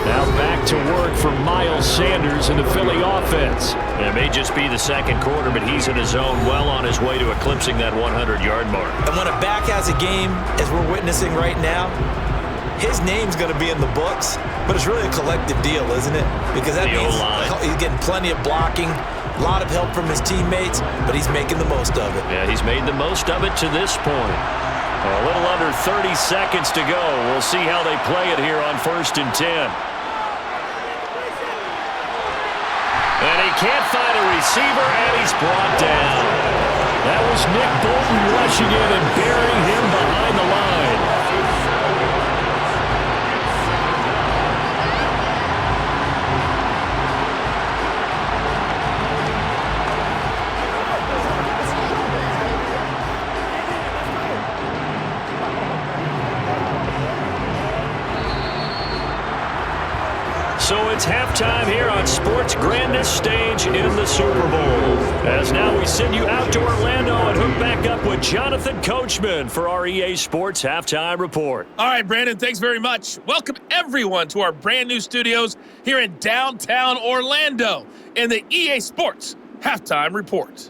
Speaker 2: Now back to work for Miles Sanders in the Philly offense. And it may just be the second quarter, but he's in his zone well on his way to eclipsing that 100-yard mark.
Speaker 3: And when a back has a game, as we're witnessing right now, his name's going to be in the books, but it's really a collective deal, isn't it? Because that means he's getting plenty of blocking, a lot of help from his teammates, but he's making the most of it.
Speaker 2: Yeah, he's made the most of it to this point. A little under 30 seconds to go. We'll see how they play it here on 1st and 10. And he can't find a receiver, and he's brought down. That was Nick Bolton rushing in and burying him behind the line. So it's halftime here on sports' grandest stage in the Super Bowl. As now we send you out to Orlando and hook back up with Jonathan Coachman for our EA Sports Halftime Report.
Speaker 5: All right, Brandon, thanks very much. Welcome, everyone, to our brand new studios here in downtown Orlando in the EA Sports Halftime Report.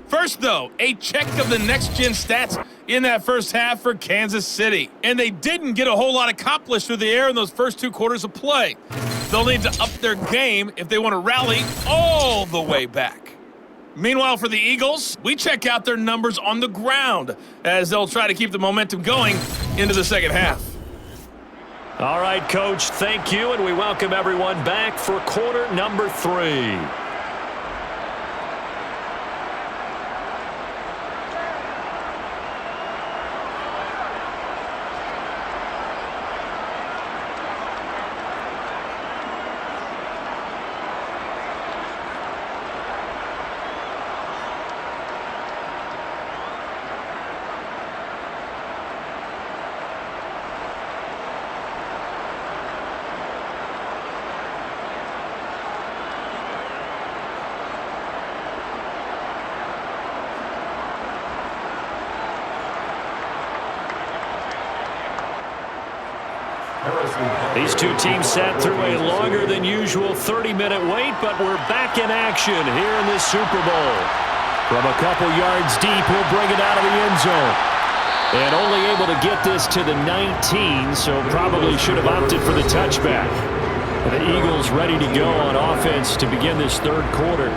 Speaker 5: First, though, a check of the next-gen stats in that first half for Kansas City. And they didn't get a whole lot accomplished through the air in those first 2 quarters of play. They'll need to up their game if they want to rally all the way back. Meanwhile, for the Eagles, we check out their numbers on the ground as they'll try to keep the momentum going into the second half.
Speaker 2: All right, Coach, thank you, and we welcome everyone back for quarter number 3. These two teams sat through a longer than usual 30-minute wait, but we're back in action here in this Super Bowl. From a couple yards deep, he'll bring it out of the end zone. And only able to get this to the 19, so probably should have opted for the touchback. The Eagles ready to go on offense to begin this third quarter.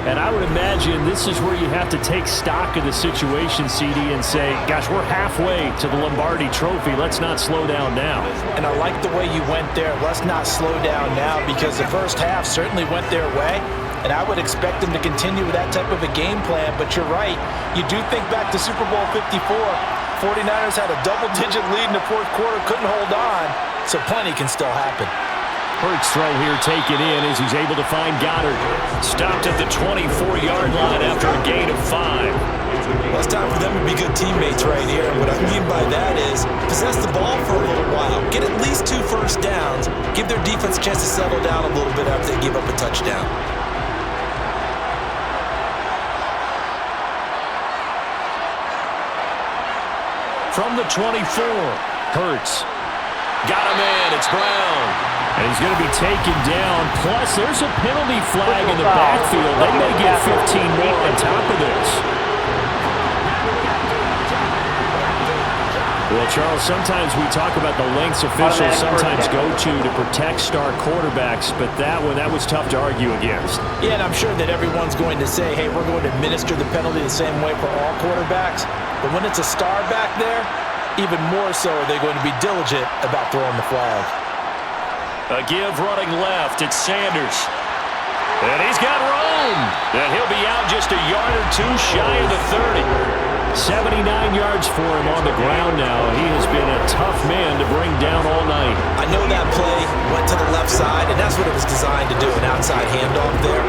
Speaker 2: And I would imagine this is where you have to take stock of the situation, CD, and say, gosh, we're halfway to the Lombardi Trophy. Let's not slow down now.
Speaker 3: And I like the way you went there. Let's not slow down now, because the first half certainly went their way. And I would expect them to continue with that type of a game plan. But you're right. You do think back to Super Bowl 54. 49ers had a double-digit lead in the fourth quarter, couldn't hold on. So plenty can still happen.
Speaker 2: Hurts throw here taken in as he's able to find Goddard. Stopped at the 24-yard line after a gain of 5.
Speaker 3: Well, it's time for them to be good teammates right here. And what I mean by that is possess the ball for a little while. Get at least 2 first downs. Give their defense a chance to settle down a little bit after they give up a touchdown.
Speaker 2: From the 24, Hurts. Got him in. It's Brown. And he's going to be taken down. Plus, there's a penalty flag in the backfield. They may get 15 more on top of this. Well, Charles, sometimes we talk about the lengths officials sometimes go to protect star quarterbacks, but that was tough to argue against.
Speaker 3: Yeah, and I'm sure that everyone's going to say, hey, we're going to administer the penalty the same way for all quarterbacks. But when it's a star back there, even more so are they going to be diligent about throwing the flag.
Speaker 2: A give running left. It's Sanders. And he's got room. And he'll be out just a yard or two shy of the 30. 79 yards for him on the ground now. He has been a tough man to bring down all night.
Speaker 3: I know that play went to the left side, and that's what it was designed to do, an outside handoff there.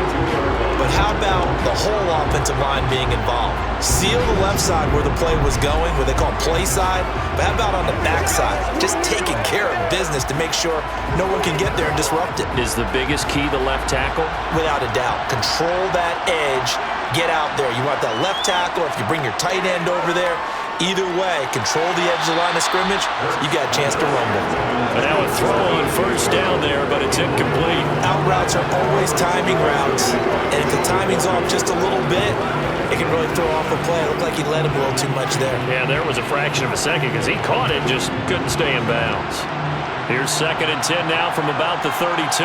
Speaker 3: But how about the whole offensive line being involved? Seal the left side where the play was going, what they call play side. But how about on the back side? Just taking care of business to make sure no one can get there and disrupt it.
Speaker 2: Is the biggest key the left tackle?
Speaker 3: Without a doubt. Control that edge. Get out there. You want that left tackle. If you bring your tight end over there, either way, control the edge of the line of scrimmage, you got a chance to rumble.
Speaker 2: And now a throw on first down there, but it's incomplete.
Speaker 3: Out routes are always timing routes, and if the timing's off just a little bit, it can really throw off a play. It looked like he let him a little too much there.
Speaker 2: Yeah, there was a fraction of a second because he caught it, just couldn't stay in bounds. Here's 2nd and 10 now from about the 32.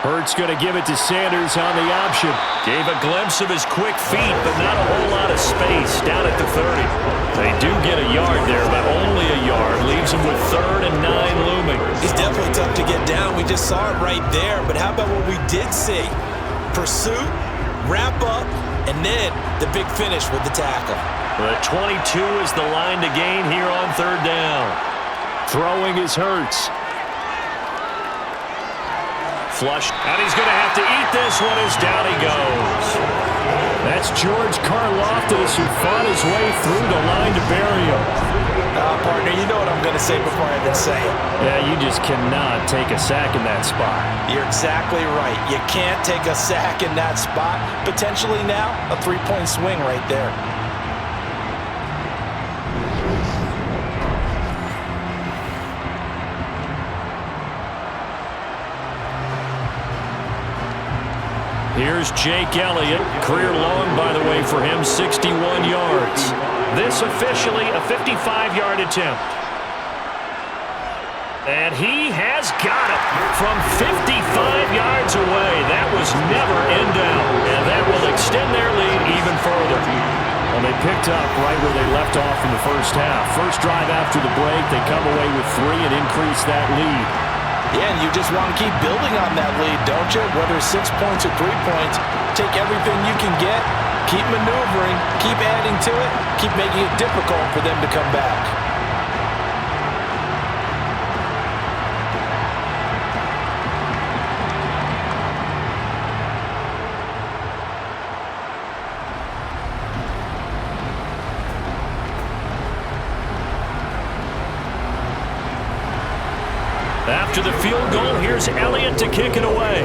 Speaker 2: Hurts going to give it to Sanders on the option. Gave a glimpse of his quick feet, but not a whole lot of space down at the 30. They do get a yard there, but only a yard. Leaves him with 3rd and 9 looming.
Speaker 3: He's definitely tough to get down. We just saw it right there. But how about what we did see? Pursuit, wrap up, and then the big finish with the tackle.
Speaker 2: The 22 is the line to gain here on 3rd down. Throwing is Hurts. Flush, and he's going to have to eat this one as down he goes. That's George Karlaftis who fought his way through the line to bury him.
Speaker 3: Partner, you know what I'm going to say before I even say it.
Speaker 2: Yeah, you just cannot take a sack in that spot.
Speaker 3: You're exactly right. You can't take a sack in that spot. Potentially now, a 3-point swing right there.
Speaker 2: Here's Jake Elliott. Career long, by the way, for him, 61 yards. This officially a 55-yard attempt. And he has got it from 55 yards away. That was never in doubt. And that will extend their lead even further. Well, they picked up right where they left off in the first half. First drive after the break, they come away with 3 and increase that lead.
Speaker 3: Yeah, and you just want to keep building on that lead, don't you? Whether it's 6 points or 3 points, take everything you can get, keep maneuvering, keep adding to it, keep making it difficult for them to come back.
Speaker 2: After the field goal, here's Elliott to kick it away.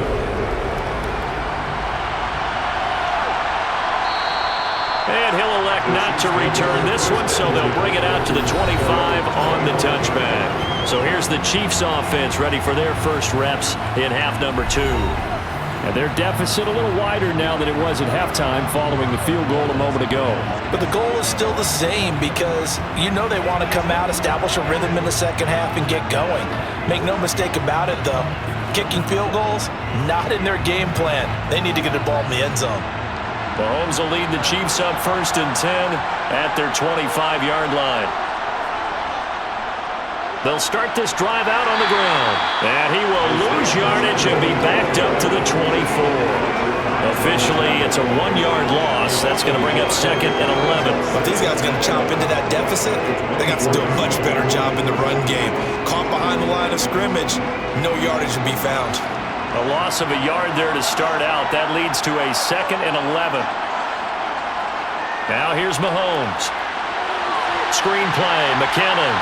Speaker 2: And he'll elect not to return this one, so they'll bring it out to the 25 on the touchback. So here's the Chiefs offense ready for their first reps in half number 2. And their deficit a little wider now than it was at halftime following the field goal a moment ago.
Speaker 3: But the goal is still the same because you know they want to come out, establish a rhythm in the second half, and get going. Make no mistake about it, though. Kicking field goals, not in their game plan. They need to get the ball in the end zone.
Speaker 2: Mahomes will lead the Chiefs up 1st and 10 at their 25-yard line. They'll start this drive out on the ground. And he will lose yardage and be backed up to the 24. Officially, it's a 1-yard loss. That's going to bring up 2nd and 11.
Speaker 3: If these guys are going to chomp into that deficit, they got to do a much better job in the run game. Caught behind the line of scrimmage, no yardage will be found.
Speaker 2: A loss of a yard there to start out. That leads to a 2nd and 11. Now here's Mahomes. Screenplay, McKinnon.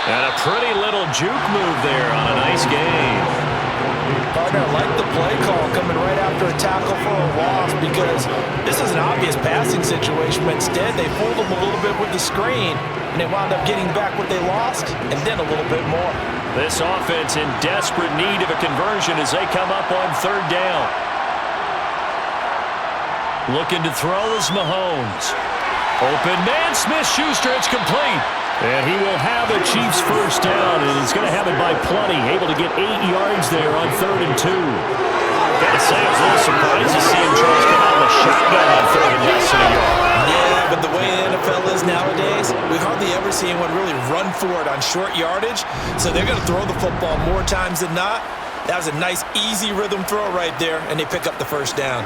Speaker 2: And a pretty little juke move there on a nice gain.
Speaker 3: Partner, I like the play call coming right after a tackle for a loss because this is an obvious passing situation, but instead they fooled them a little bit with the screen, and they wound up getting back what they lost, and then a little bit more.
Speaker 2: This offense in desperate need of a conversion as they come up on 3rd down. Looking to throw is Mahomes. Open man, Smith-Schuster, it's complete. And he will have the Chiefs first down, and he's going to have it by plenty. Able to get 8 yards there on 3rd and 2. Gotta say, I was a little surprised to see him try to come out in a shotgun on 3rd and less than a yard.
Speaker 3: Yeah, but the way the NFL is nowadays, we hardly ever see anyone really run for it on short yardage. So they're going to throw the football more times than not. That was a nice, easy rhythm throw right there, and they pick up the first down.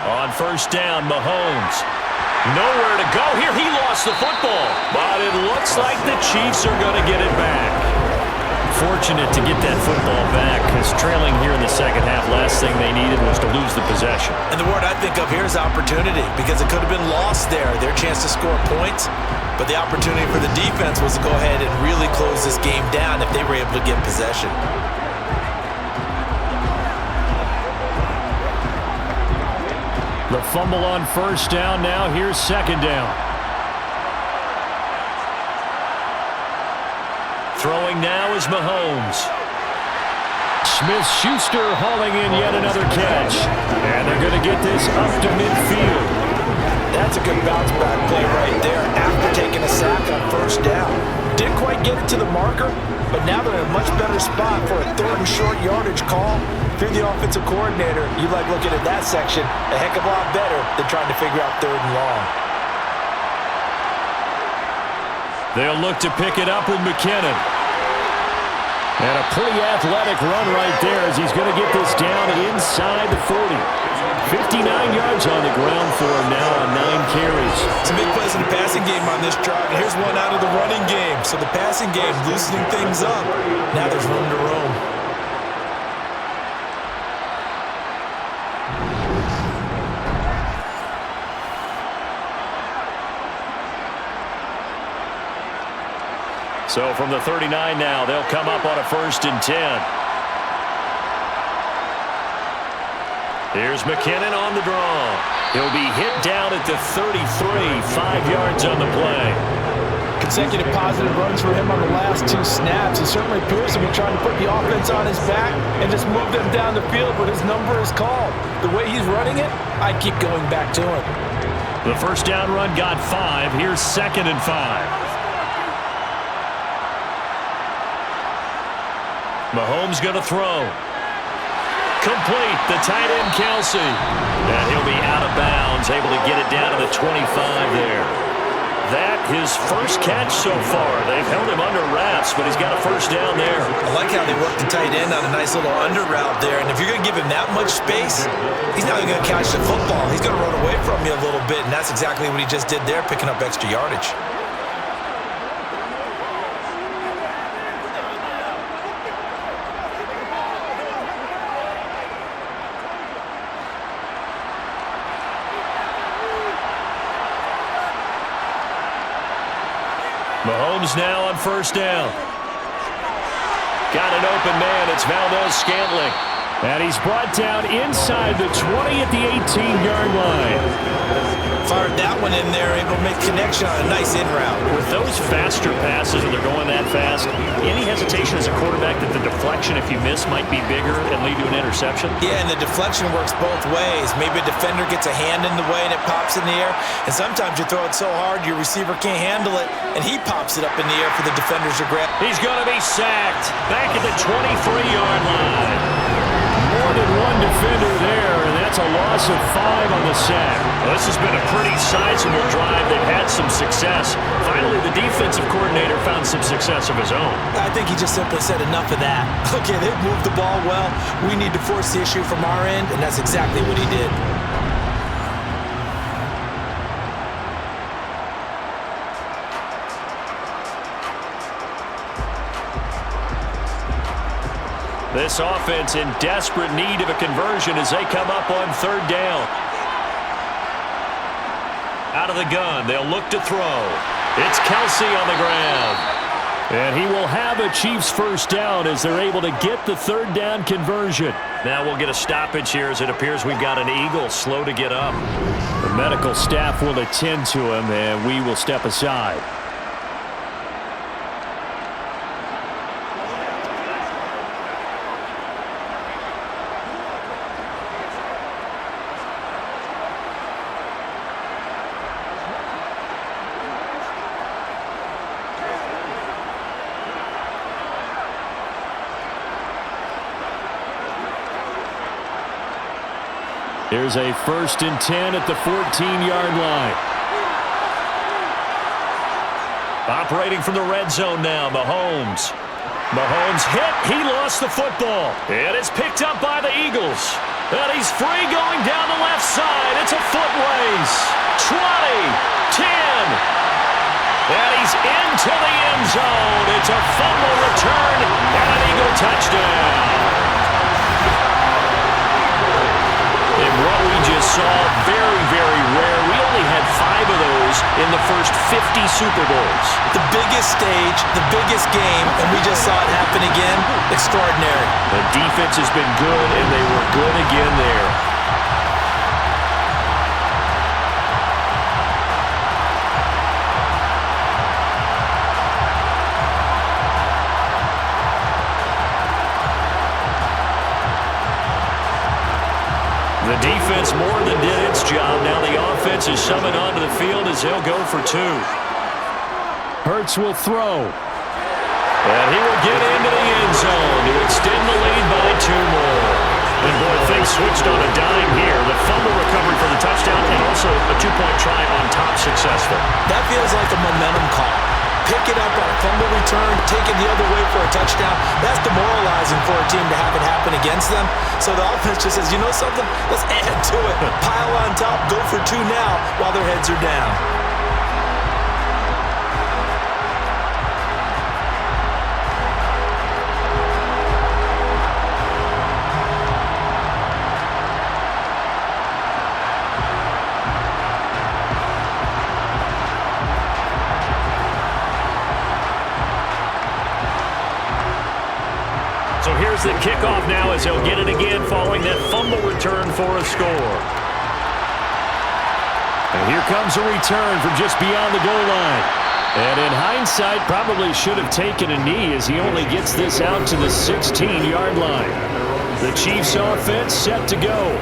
Speaker 2: On first down, Mahomes. Nowhere to go here. He lost the football. But it looks like the Chiefs are going to get it back. Fortunate to get that football back, because trailing here in the second half, last thing they needed was to lose the possession.
Speaker 3: And the word I think of here is opportunity, because it could have been lost there, their chance to score points. But the opportunity for the defense was to go ahead and really close this game down if they were able to get possession.
Speaker 2: The fumble on first down now. Here's second down. Throwing now is Mahomes. Smith-Schuster hauling in yet another catch. And they're going to get this up to midfield.
Speaker 3: That's a good bounce back play right there after taking a sack on first down. Didn't quite get it to the marker, but now they're in a much better spot for a 3rd and short yardage call. If you're the offensive coordinator, you like looking at that section a heck of a lot better than trying to figure out 3rd and long.
Speaker 2: They'll look to pick it up with McKinnon. And a pretty athletic run right there as he's going to get this down inside the 40. 59 yards on the ground for him now on 9 carries.
Speaker 3: Some big plays in the passing game on this drive, and here's one out of the running game. So the passing game loosening things up. Now there's room to roam.
Speaker 2: So from the 39 now, they'll come up on a 1st and 10. Here's McKinnon on the draw. He'll be hit down at the 33, 5 yards on the play.
Speaker 3: Consecutive positive runs for him on the last 2 snaps. He certainly appears to be trying to put the offense on his back and just move them down the field, but his number is called. The way he's running it, I keep going back to him.
Speaker 2: The first down run got 5. Here's 2nd and 5. Mahomes going to throw. Complete. The tight end, Kelsey. And he'll be out of bounds, able to get it down to the 25 there. That his first catch so far. They've held him under wraps, but he's got a first down there.
Speaker 3: I like how they worked the tight end on a nice little under route there. And if you're going to give him that much space, he's not even going to catch the football. He's going to run away from you a little bit, and that's exactly what he just did there, picking up extra yardage.
Speaker 2: Mahomes now on first down. Got an open man. It's Valdez-Scantling. And he's brought down inside the 20 at the 18-yard line.
Speaker 3: Fired that one in there, able to make connection on a nice in route.
Speaker 2: With those faster passes, when they're going that fast, any hesitation as a quarterback that the deflection, if you miss, might be bigger and lead to an interception?
Speaker 3: Yeah, and the deflection works both ways. Maybe a defender gets a hand in the way and it pops in the air. And sometimes you throw it so hard your receiver can't handle it, and he pops it up in the air for the defenders to grab.
Speaker 2: He's going to be sacked back at the 23-yard line. More than one defender there, and that's a loss of 5 on the sack. Well, this has been a pretty sizable drive. They've had some success. Finally, the defensive coordinator found some success of his own.
Speaker 3: I think he just simply said enough of that. Okay, they've moved the ball well. We need to force the issue from our end, and that's exactly what he did.
Speaker 2: This offense in desperate need of a conversion as they come up on third down. Out of the gun, they'll look to throw. It's Kelsey on the ground. And he will have a Chiefs first down as they're able to get the third down conversion. Now we'll get a stoppage here as it appears we've got an Eagle slow to get up. The medical staff will attend to him, and we will step aside. Here's a 1st and 10 at the 14-yard line. Operating from the red zone now, Mahomes. Mahomes hit. He lost the football. It is picked up by the Eagles. And he's free going down the left side. It's a foot race. 20, 10. And he's into the end zone. It's a fumble return and an Eagle touchdown. And what we just saw, very, very rare. We only had 5 of those in the first 50 Super Bowls.
Speaker 3: The biggest stage, the biggest game, and we just saw it happen again. Extraordinary.
Speaker 2: The defense has been good, and they were good again there. The defense more than did its job. Now the offense is summoned onto the field as he'll go for 2. Hurts will throw. And he will get into the end zone to extend the lead by 2 more. And boy, things switched on a dime here. The fumble recovery for the touchdown and also a 2-point try on top successful.
Speaker 3: That feels like a momentum call. Pick it up on a fumble return, take it the other way for a touchdown. That's demoralizing for a team to have it happen against them. So the offense just says, you know something? Let's add to it. Pile on top, go for 2 now while their heads are down.
Speaker 2: So here's the kickoff now as he'll get it again following that fumble return for a score. And here comes a return from just beyond the goal line. And in hindsight, probably should have taken a knee as he only gets this out to the 16-yard line. The Chiefs offense set to go.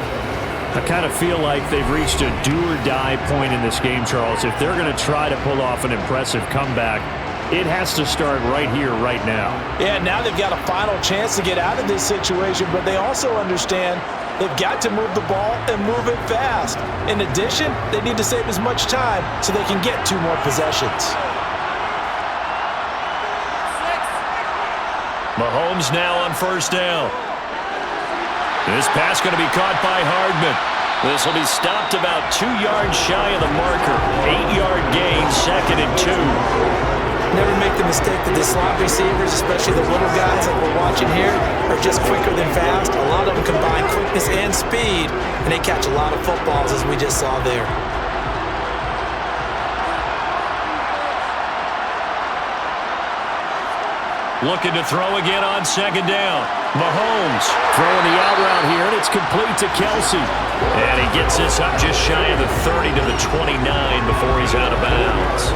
Speaker 2: I kind of feel like they've reached a do-or-die point in this game, Charles. If they're going to try to pull off an impressive comeback, it has to start right here, right now.
Speaker 3: Yeah, now they've got a final chance to get out of this situation, but they also understand they've got to move the ball and move it fast. In addition, they need to save as much time so they can get 2 more possessions.
Speaker 2: Mahomes now on 1st down. This pass going to be caught by Hardman. This will be stopped about 2 yards shy of the marker. 8-yard gain, 2nd and 2.
Speaker 3: Never make the mistake that the slot receivers, especially the little guys like we're watching here, are just quicker than fast. A lot of them combine quickness and speed, and they catch a lot of footballs, as we just saw there.
Speaker 2: Looking to throw again on 2nd down. Mahomes throwing the out route here, and it's complete to Kelsey. And he gets this up just shy of the 30 to the 29 before he's out of bounds.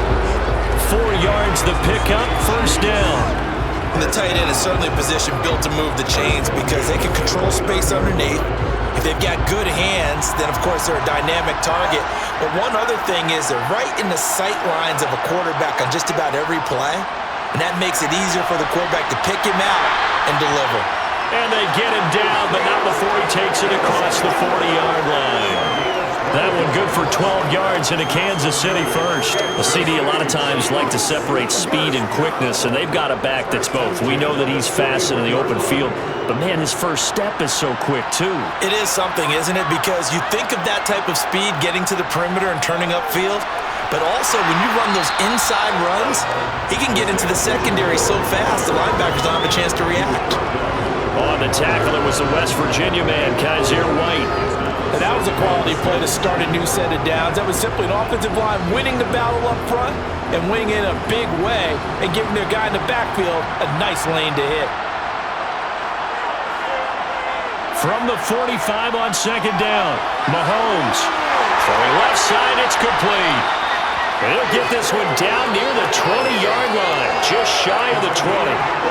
Speaker 2: 4 yards the pickup, 1st down.
Speaker 3: And the tight end is certainly a position built to move the chains because they can control space underneath. If they've got good hands, then of course they're a dynamic target. But one other thing is they're right in the sight lines of a quarterback on just about every play. And that makes it easier for the quarterback to pick him out and deliver.
Speaker 2: And they get him down, but not before he takes it across the 40-yard line. That one good for 12 yards into Kansas City first. The CD a lot of times like to separate speed and quickness, and they've got a back that's both. We know that he's fast in the open field, but man, his first step is so quick too.
Speaker 3: It is something, isn't it? Because you think of that type of speed getting to the perimeter and turning upfield, but also when you run those inside runs, he can get into the secondary so fast the linebackers don't have a chance to react.
Speaker 2: On the tackle, it was the West Virginia man, Kaiser White.
Speaker 3: And that was a quality play to start a new set of downs. That was simply an offensive line winning the battle up front and winning in a big way and giving their guy in the backfield a nice lane to hit.
Speaker 2: From the 45 on second down, Mahomes throwing left side, it's complete. He'll get this one down near the 20-yard line, just shy of the 20.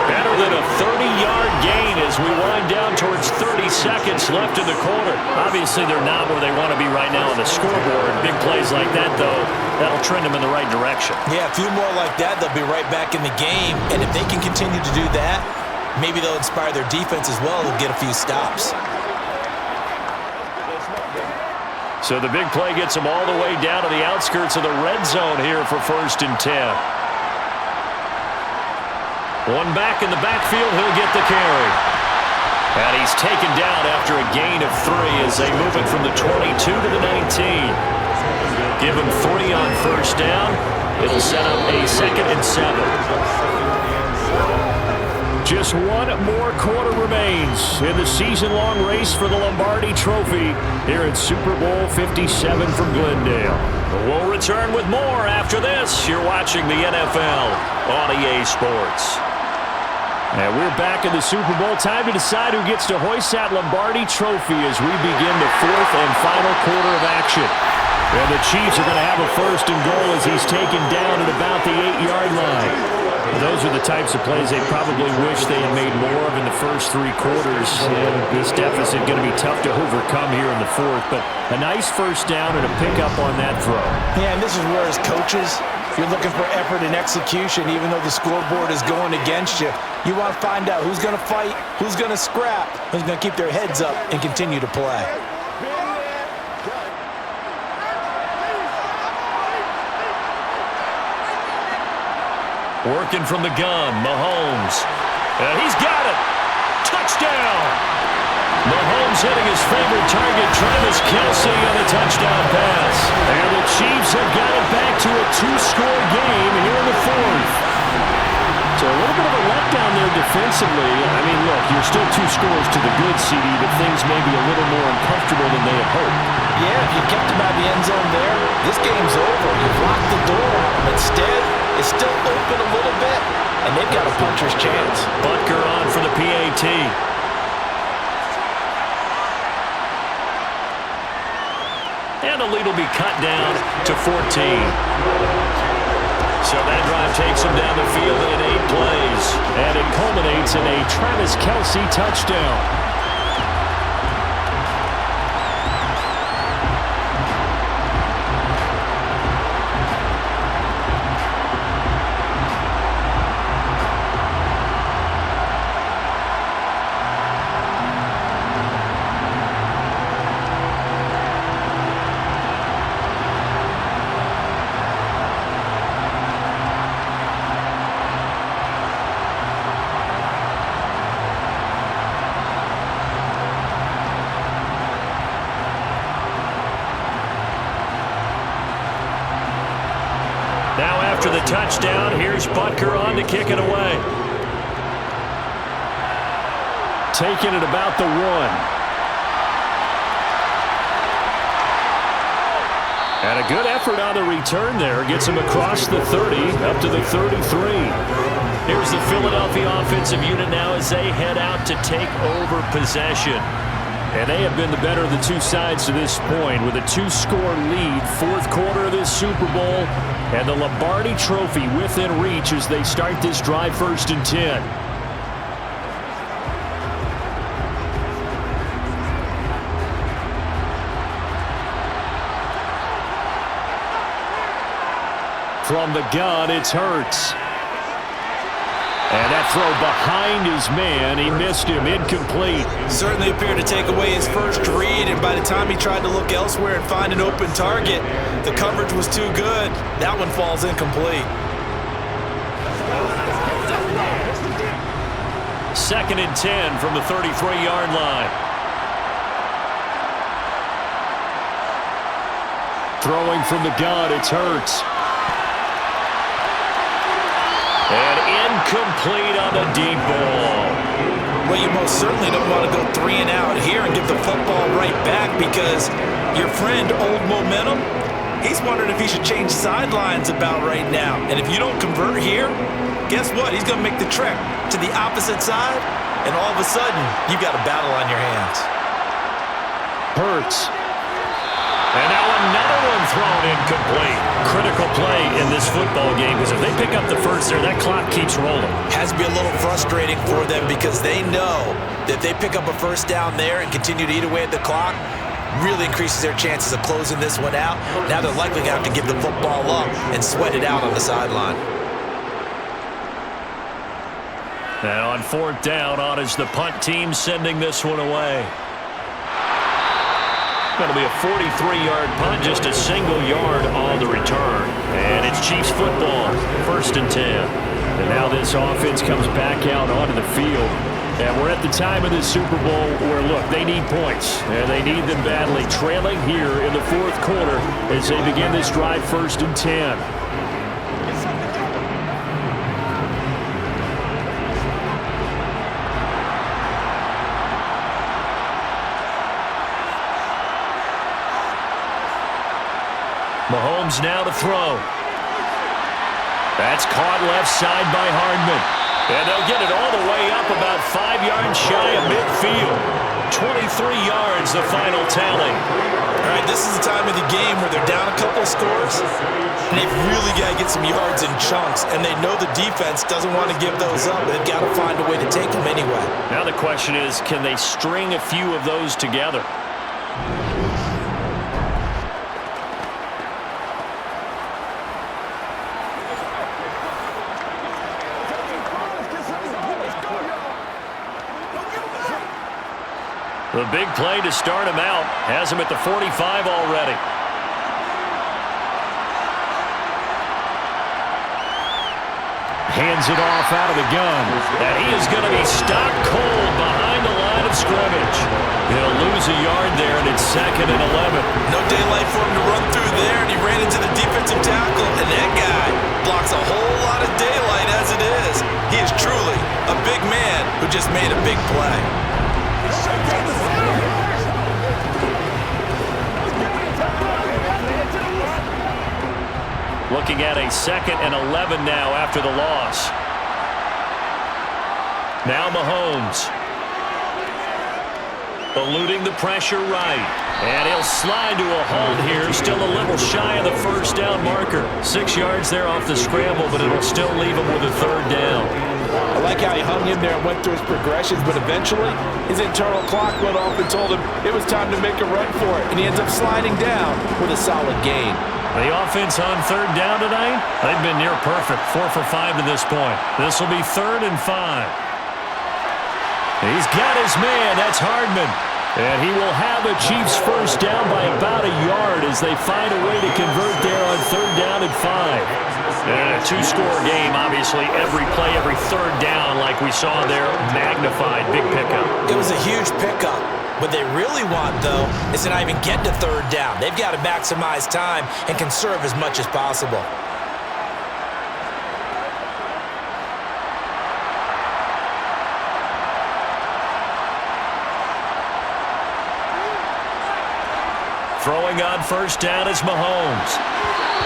Speaker 2: Better than a 30-yard gain as we wind down towards 30 seconds left in the quarter. Obviously, they're not where they want to be right now on the scoreboard. Big plays like that, though, that'll trend them in the right direction.
Speaker 3: Yeah, a few more like that, they'll be right back in the game. And if they can continue to do that, maybe they'll inspire their defense as well. They'll get a few stops.
Speaker 2: So the big play gets them all the way down to the outskirts of the red zone here for 1st and 10. One back in the backfield, he'll get the carry. And he's taken down after a gain of 3 as they move it from the 22 to the 19. Give him 3 on 1st down. It'll set up a 2nd and 7. Just one more quarter remains in the season-long race for the Lombardi Trophy here at Super Bowl 57 from Glendale. We'll return with more after this. You're watching the NFL on EA Sports. And we're back in the Super Bowl. Time to decide who gets to hoist that Lombardi Trophy as we begin the 4th and final quarter of action. And the Chiefs are going to have a 1st and goal as he's taken down at about the 8-yard line. Those are the types of plays they probably wish they had made more of in the first 3 quarters. And this deficit going to be tough to overcome here in the 4th. But a nice 1st down and a pickup on that throw.
Speaker 3: Yeah, and this is where as coaches, you're looking for effort and execution even though the scoreboard is going against you. You want to find out who's going to fight, who's going to scrap, who's going to keep their heads up and continue to play.
Speaker 2: Working from the gun, Mahomes. And he's got it. Touchdown. Mahomes hitting his favorite target, Travis Kelce, on the touchdown pass. And the Chiefs have got it back to a 2-score game here in the 4th. So a little bit of a letdown there defensively. I mean, look, you're still 2 scores to the good, CD, but things may be a little more uncomfortable than they had hoped.
Speaker 3: Yeah, if you kept him out of the end zone there, this game's over. You've locked the door on him. Instead, it's still open a little bit, and they've got a puncher's chance.
Speaker 2: Butker on for the PAT. And the lead will be cut down to 14. So that drive takes him down the field in 8 plays. And it culminates in a Travis Kelce touchdown. Now after the touchdown, here's Butker on to kick it away. Taking it about the 1. And a good effort on the return there. Gets him across the 30, up to the 33. Here's the Philadelphia offensive unit now as they head out to take over possession. And they have been the better of the 2 sides to this point with a 2-score lead. 4th quarter of this Super Bowl. And the Lombardi Trophy within reach as they start this drive 1st and 10. From the gun, it's Hurts. And that throw behind his man, he missed him, incomplete.
Speaker 3: Certainly appeared to take away his first read, and by the time he tried to look elsewhere and find an open target, the coverage was too good. That one falls incomplete.
Speaker 2: 2nd and 10 from the 33-yard line. Throwing from the gun, it's Hurts. And incomplete on the deep ball.
Speaker 3: Well, you most certainly don't want to go 3 and out here and give the football right back, because your friend, Old Momentum, he's wondering if he should change sidelines about right now. And if you don't convert here, guess what? He's going to make the trek to the opposite side, and all of a sudden, you've got a battle on your hands.
Speaker 2: Hurts. And now another one thrown incomplete. Critical play in this football game, because if they pick up the first there, that clock keeps rolling.
Speaker 3: Has to be a little frustrating for them, because they know that if they pick up a first down there and continue to eat away at the clock, really increases their chances of closing this one out. Now they're likely going to have to give the football up and sweat it out on the sideline.
Speaker 2: Now on 4th down, on is the punt team sending this one away. Going to be a 43-yard punt, just a single yard on the return. And it's Chiefs football, 1st and 10. And now this offense comes back out onto the field. And we're at the time of the Super Bowl where, look, they need points. And they need them badly. Trailing here in the 4th quarter as they begin this drive, 1st and 10. Mahomes now to throw. That's caught left side by Hardman. And they'll get it all the way up about 5 yards shy of midfield. 23 yards, the final tally.
Speaker 3: All right, this is the time of the game where they're down a couple of scores, and they've really got to get some yards in chunks, and they know the defense doesn't want to give those up, but they've got to find a way to take them anyway.
Speaker 2: Now the question is, can they string a few of those together? The big play to start him out has him at the 45 already. Hands it off out of the gun. And he is going to be stopped cold behind the line of scrimmage. He'll lose a yard there, and it's 2nd and 11.
Speaker 3: No daylight for him to run through there, and he ran into the defensive tackle, and that guy blocks a whole lot of daylight as it is. He is truly a big man who just made a big play.
Speaker 2: Looking at a 2nd and 11 now after the loss. Now Mahomes. Eluding the pressure right. And he'll slide to a hold here. Still a little shy of the first down marker. 6 yards there off the scramble, but it'll still leave him with a 3rd down.
Speaker 3: I like how he hung in there and went through his progressions, but eventually his internal clock went off and told him it was time to make a run for it, and he ends up sliding down with a solid gain.
Speaker 2: The offense on 3rd down tonight, they've been near perfect, 4 for 5 to this point. This will be 3rd and 5. He's got his man, that's Hardman. And he will have a Chiefs first down by about a yard as they find a way to convert there on 3rd down and 5. And a 2-score game, obviously, every play, every 3rd down, like we saw there, magnified, big pickup.
Speaker 3: It was a huge pickup. What they really want, though, is to not even get to 3rd down. They've got to maximize time and conserve as much as possible.
Speaker 2: Throwing on 1st down is Mahomes.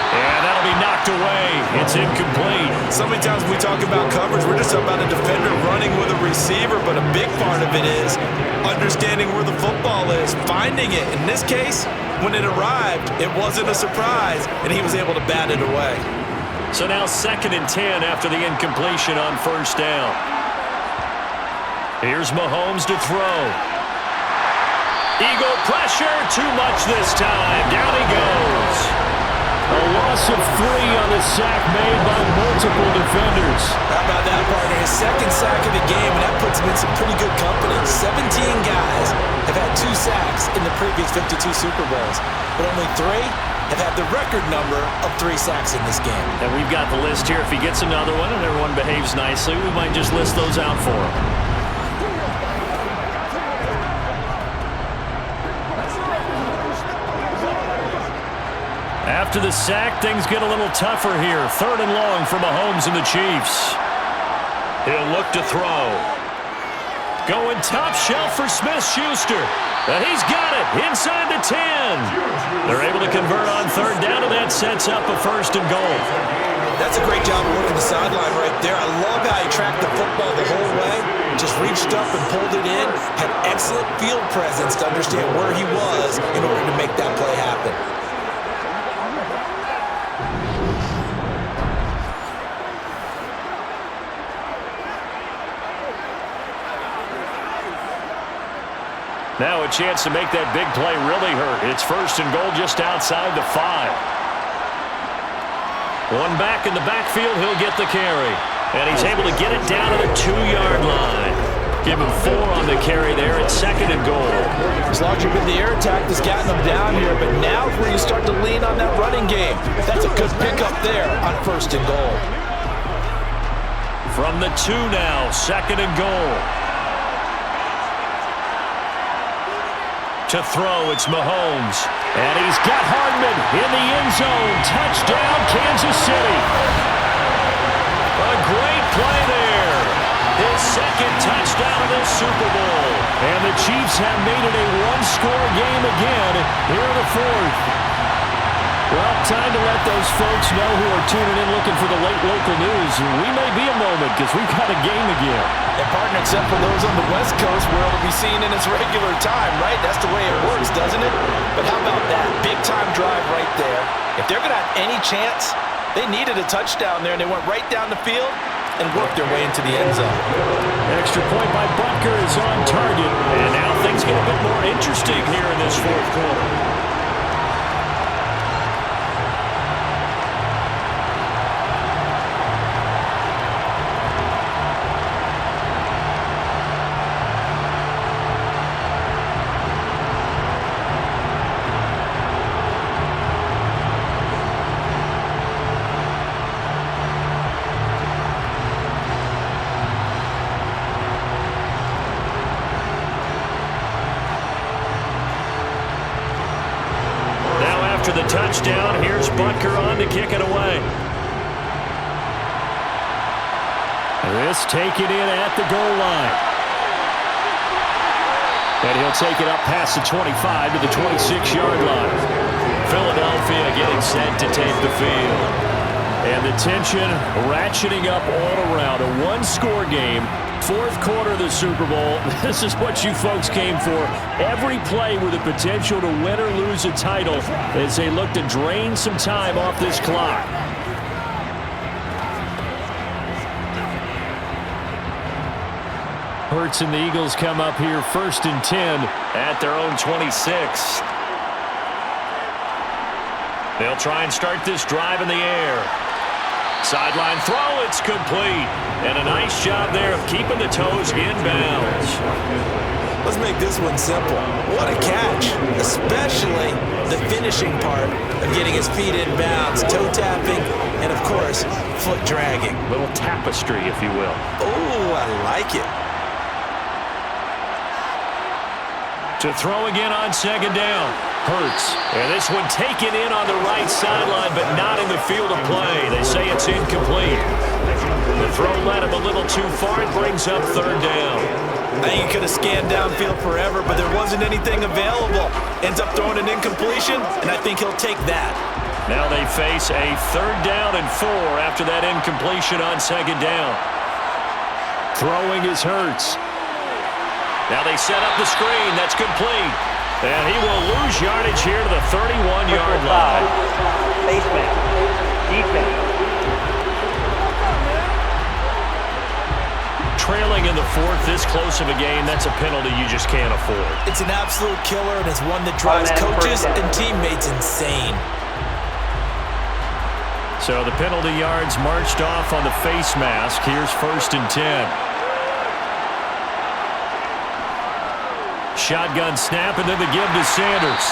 Speaker 2: And that'll be knocked away. It's incomplete.
Speaker 3: So many times when we talk about coverage, we're just talking about a defender running with a receiver, but a big part of it is understanding where the football is, finding it. In this case, when it arrived, it wasn't a surprise, and he was able to bat it away.
Speaker 2: So now 2nd and 10 after the incompletion on 1st down. Here's Mahomes to throw. Eagle pressure, too much this time. Down he goes. A loss of 3 on the sack made by multiple defenders.
Speaker 3: How about that, partner? His 2nd sack of the game, and that puts him in some pretty good company. 17 guys have had 2 sacks in the previous 52 Super Bowls, but only 3 have had the record number of 3 sacks in this game.
Speaker 2: And we've got the list here. If he gets another one and everyone behaves nicely, we might just list those out for him. After the sack, things get a little tougher here. 3rd and long for Mahomes and the Chiefs. He'll look to throw. Going top shelf for Smith-Schuster. And he's got it inside the 10. They're able to convert on third down, and that sets up a 1st and goal.
Speaker 3: That's a great job of working the sideline right there. I love how he tracked the football the whole way. Just reached up and pulled it in. Had excellent field presence to understand where he was in order to make that play happen.
Speaker 2: Now a chance to make that big play really hurt. It's 1st and goal just outside the 5. One back in the backfield, he'll get the carry. And he's able to get it down to the 2-yard line. Give him 4 on the carry there at 2nd and goal.
Speaker 3: As larger been the air attack that's gotten him down here, but now where you start to lean on that running game. That's a good pickup there on 1st and goal.
Speaker 2: From the 2 now, 2nd and goal. To throw, it's Mahomes. And he's got Hardman in the end zone. Touchdown, Kansas City. A great play there. His 2nd touchdown of the Super Bowl. And the Chiefs have made it a one-score game again here in the 4th. Well, time to let those folks know who are tuning in looking for the late local news. We may be a moment because we've got a game again.
Speaker 3: And partner, except for those on the West Coast where it'll be seen in its regular time, right? That's the way it works, doesn't it? But how about that? Big-time drive right there. If they're going to have any chance, they needed a touchdown there, and they went right down the field and worked their way into the end zone.
Speaker 2: Extra point by Butker is on target. And now things get a bit more interesting here in this 4th quarter. The touchdown. Here's Butker on to kick it away. This taken in at the goal line. And he'll take it up past the 25 to the 26-yard line. Philadelphia getting set to take the field. And the tension ratcheting up all around. A one-score game. 4th quarter of the Super Bowl. This is what you folks came for. Every play with the potential to win or lose a title as they look to drain some time off this clock. Hurts and the Eagles come up here 1st and 10 at their own 26. They'll try and start this drive in the air. Sideline throw, it's complete. And a nice job there of keeping the toes inbounds.
Speaker 3: Let's make this one simple. What a catch, especially the finishing part of getting his feet in bounds, toe tapping, and of course, foot dragging.
Speaker 2: Little tapestry, if you will.
Speaker 3: Oh, I like it.
Speaker 2: To throw again on 2nd down. Hurts. And this one taken in on the right sideline, but not in the field of play. They say it's incomplete. The throw led him a little too far. It brings up 3rd down.
Speaker 3: I think he could have scanned downfield forever, but there wasn't anything available. Ends up throwing an incompletion, and I think he'll take that.
Speaker 2: Now they face a 3rd down and 4 after that incompletion on 2nd down. Throwing is Hurts. Now they set up the screen. That's complete. And he will lose yardage here to the 31-yard line.
Speaker 4: Face mask. Defense.
Speaker 2: Trailing in the 4th, this close of a game, that's a penalty you just can't afford.
Speaker 3: It's an absolute killer, and it's one that drives coaches and teammates insane.
Speaker 2: So the penalty yards marched off on the face mask. Here's 1st and 10. Shotgun snap, and then the give to Sanders.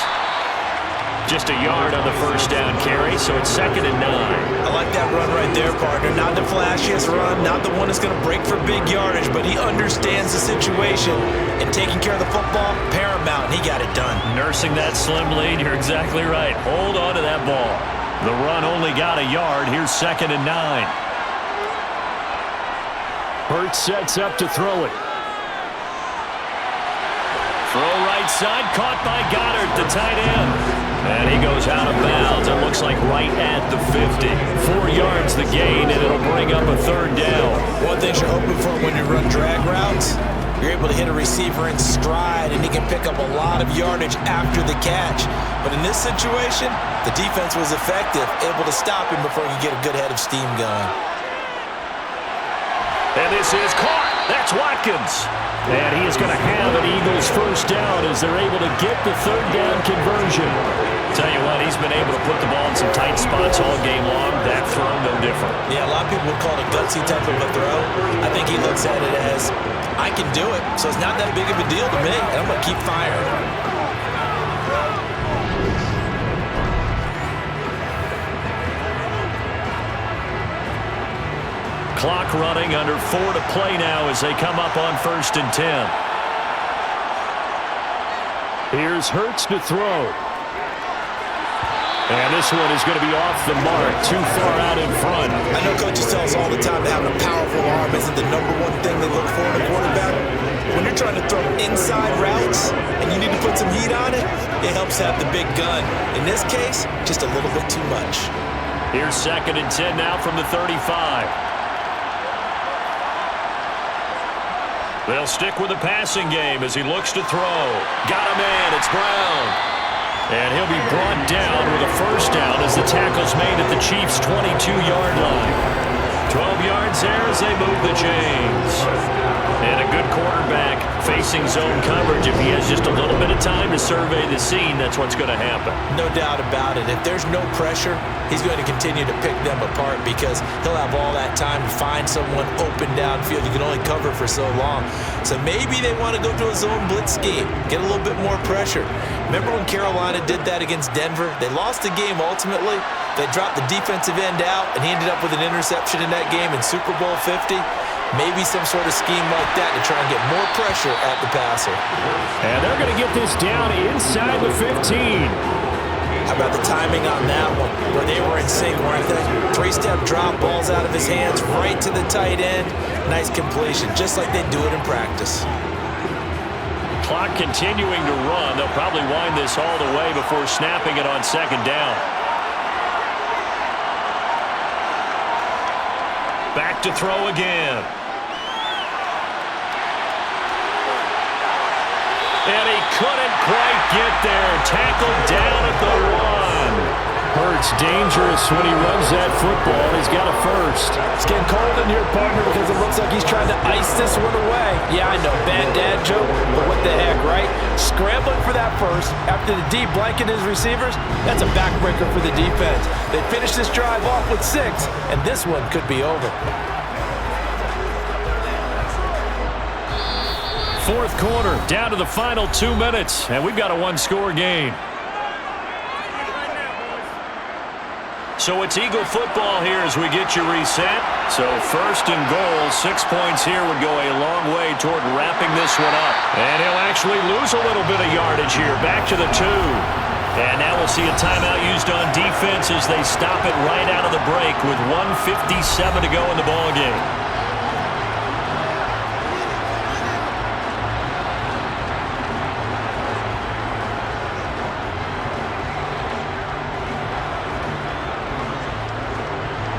Speaker 2: Just a yard on the 1st down carry, so it's 2nd and 9.
Speaker 3: I like that run right there, partner. Not the flashiest run, not the one that's going to break for big yardage, but he understands the situation, and taking care of the football, paramount, and he got it done.
Speaker 2: Nursing that slim lead, you're exactly right. Hold on to that ball. The run only got a yard. Here's 2nd and 9. Hurts sets up to throw it. Throw right side, caught by Goddard, the tight end. And he goes out of bounds. It looks like right at the 50. 4 yards the gain, and it'll bring up a third down.
Speaker 3: One thing you're hoping for when you run drag routes, you're able to hit a receiver in stride, and he can pick up a lot of yardage after the catch. But in this situation, the defense was effective, able to stop him before he could get a good head of steam going.
Speaker 2: And this is caught. That's Watkins. And he is going to have an Eagles first down as they're able to get the third down conversion. Tell you what, he's been able to put the ball in some tight spots all game long. That throw, no different.
Speaker 3: Yeah, a lot of people would call it a gutsy type of a throw. I think he looks at it as, I can do it, so it's not that big of a deal to me, and I'm going to keep firing.
Speaker 2: Clock running, under 4 to play now as they come up on 1st and 10. Here's Hurts to throw. And this one is going to be off the mark, too far out in front.
Speaker 3: I know coaches tell us all the time that having a powerful arm isn't the #1 thing they look for in a quarterback. When you're trying to throw inside routes and you need to put some heat on it, it helps have the big gun. In this case, just a little bit too much.
Speaker 2: Here's 2nd and 10 now from the 35. They'll stick with the passing game as he looks to throw. Got a man, it's Brown. And he'll be brought down with a first down as the tackle's made at the Chiefs' 22-yard line. 12 yards there as they move the chains. And a good quarterback facing zone coverage. If he has just a little bit of time to survey the scene, that's what's going to happen.
Speaker 3: No doubt about it. If there's no pressure, he's going to continue to pick them apart because he'll have all that time to find someone open downfield. You can only cover for so long. So maybe they want to go to a zone blitz scheme, get a little bit more pressure. Remember when Carolina did that against Denver? They lost the game ultimately. They dropped the defensive end out, and he ended up with an interception in that game in Super Bowl 50. Maybe some sort of scheme like that to try and get more pressure at the passer.
Speaker 2: And they're going to get this down inside the 15.
Speaker 3: How about the timing on that one, where they were in sync, weren't they? 3-step drop, balls out of his hands, right to the tight end. Nice completion, just like they do it in practice.
Speaker 2: Clock continuing to run. They'll probably wind this all the way before snapping it on 2nd down. Back to throw again. And he couldn't quite get there. Tackled down at the 1. Hurts dangerous when he runs that football. He's got a first.
Speaker 3: It's getting cold in here, partner, because it looks like he's trying to ice this one away. Yeah, I know, bad dad joke, but what the heck, right? Scrambling for that first after the D blanket his receivers, that's a backbreaker for the defense. They finish this drive off with 6, and this one could be over.
Speaker 2: 4th quarter, down to the final 2 minutes, and we've got a 1-score game. So it's Eagle football here as we get you reset. So 1st and goal, 6 points here would go a long way toward wrapping this one up. And he'll actually lose a little bit of yardage here, back to the 2. And now we'll see a timeout used on defense as they stop it right out of the break with 1:57 to go in the ballgame.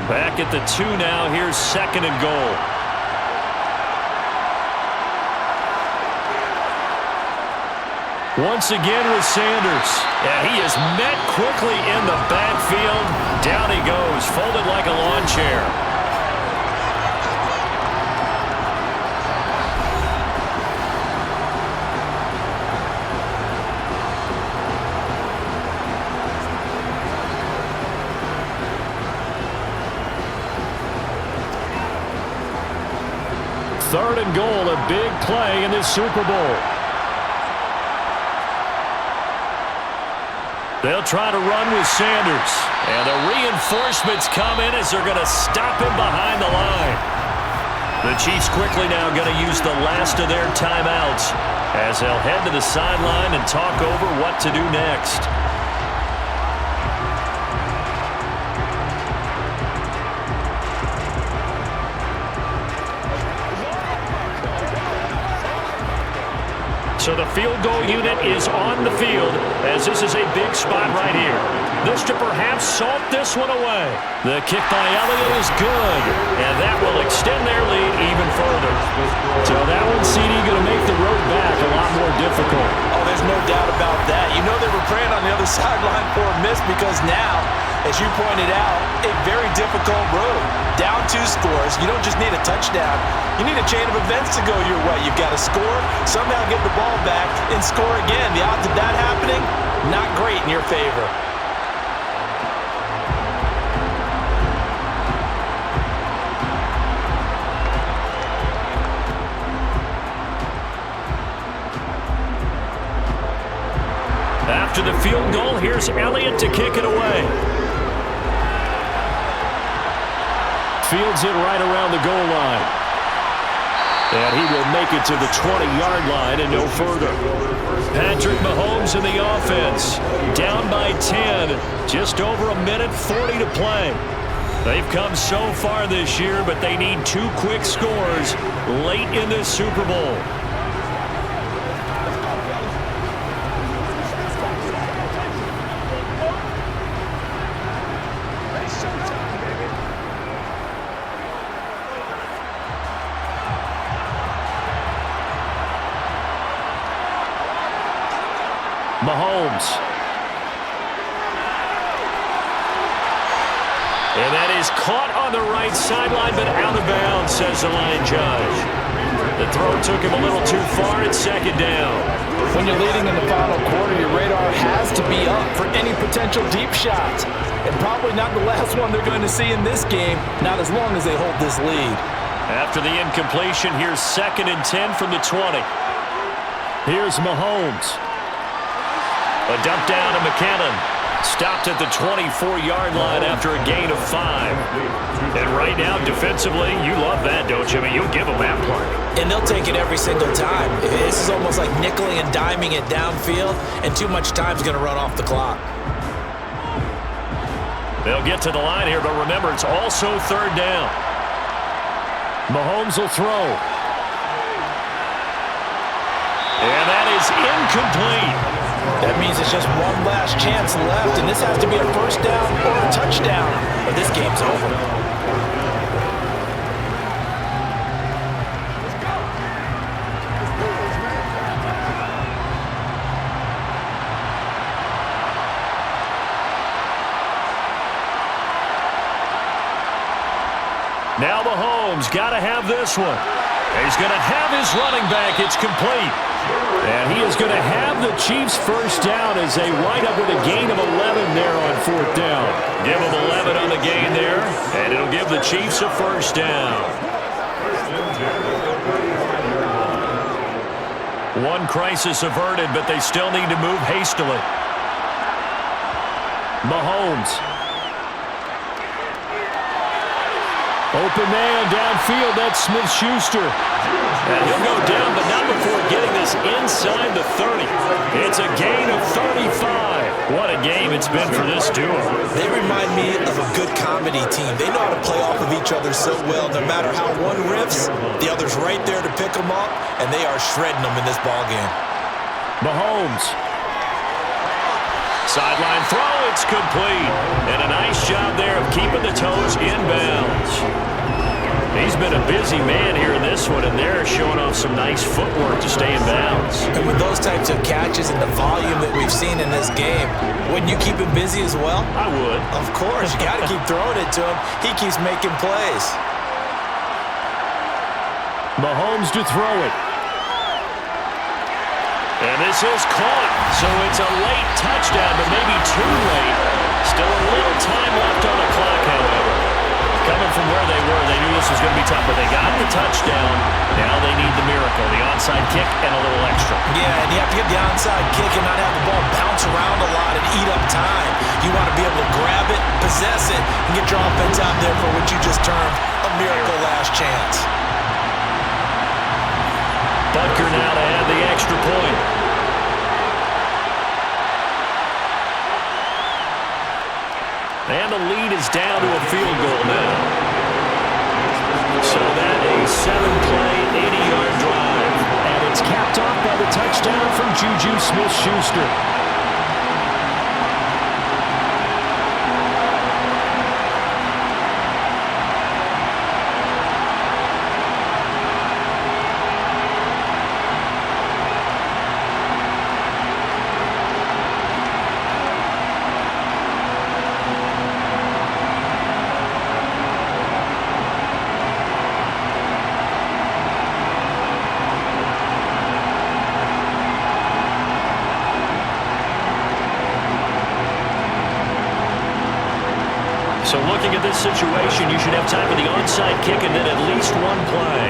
Speaker 2: Back at the 2 now. Here's 2nd and goal. Once again with Sanders. And he is met quickly in the backfield. Down he goes, folded like a lawn chair. Third and goal, a big play in this Super Bowl. They'll try to run with Sanders. And the reinforcements come in as they're going to stop him behind the line. The Chiefs quickly now going to use the last of their timeouts as they'll head to the sideline and talk over what to do next. So the field goal unit is on the field as this is a big spot right here. This to perhaps salt this one away. The kick by Elliott is good, and that will extend their lead even further. So that one, CD, going to make the road back a lot more difficult.
Speaker 3: Oh, there's no doubt about that. You know they were praying on the other sideline for a miss because now, as you pointed out, a very difficult road. Down 2 scores. You don't just need a touchdown. You need a chain of events to go your way. You've got to score, somehow get the ball back, and score again. The odds of that happening, not great in your favor.
Speaker 2: After the field goal, here's Elliott to kick it away. Fields it right around the goal line. And he will make it to the 20-yard line and no further. Patrick Mahomes in the offense. Down by 10. Just over a minute 40 to play. They've come so far this year, but they need 2 quick scores late in this Super Bowl. Mahomes. And that is caught on the right sideline, but out of bounds, says the line judge. The throw took him a little too far at second down.
Speaker 3: When you're leading in the final quarter, your radar has to be up for any potential deep shots. And probably not the last one they're going to see in this game, not as long as they hold this lead.
Speaker 2: After the incompletion, here's 2nd and 10 from the 20. Here's Mahomes. A dump down to McKinnon. Stopped at the 24-yard line after a gain of 5. And right now, defensively, you love that, don't you? I mean, you'll give them that play.
Speaker 3: And they'll take it every single time. This is almost like nickeling and diming it downfield, and too much time's going to run off the clock.
Speaker 2: They'll get to the line here, but remember, it's also 3rd down. Mahomes will throw. And that is incomplete.
Speaker 3: That means it's just one last chance left, and this has to be a first down or a touchdown, or this game's over.
Speaker 2: Now Mahomes got to have this one. He's going to have his running back. It's complete. And he is going to have the Chiefs first down as they wind up with a gain of 11 there on 4th down. Give them 11 on the gain there, and it'll give the Chiefs a first down. One crisis averted, but they still need to move hastily. Mahomes. Open man downfield, that's Smith-Schuster. And he'll go down, but not before getting this inside the 30. It's a gain of 35. What a game it's been for this duo.
Speaker 3: They remind me of a good comedy team. They know how to play off of each other so well. No matter how one riffs, the other's right there to pick them up, and they are shredding them in this ballgame.
Speaker 2: Mahomes. Sideline throw, it's complete. And a nice job there of keeping the toes in bounds. He's been a busy man here in this one, and they're showing off some nice footwork to stay in bounds.
Speaker 3: And with those types of catches and the volume that we've seen in this game, wouldn't you keep him busy as well?
Speaker 2: I would.
Speaker 3: Of course. You got to keep throwing it to him. He keeps making plays.
Speaker 2: Mahomes to throw it. And this is caught. So it's a late touchdown, but maybe too late. Still a little time left on the clock, however. Coming from where they were, they knew this was going to be tough, but they got the touchdown. Now they need the miracle, the onside kick and a little extra.
Speaker 3: Yeah, and you have to get the onside kick and not have the ball bounce around a lot and eat up time. You want to be able to grab it, possess it, and get your offense out there for what you just termed a miracle last chance.
Speaker 2: Butker now to add the extra point. And the lead is down to a field goal now. So that a 7-play, 80-yard drive. And it's capped off by the touchdown Juju Smith-Schuster. So looking at this situation, you should have time for the onside kick and then at least one play.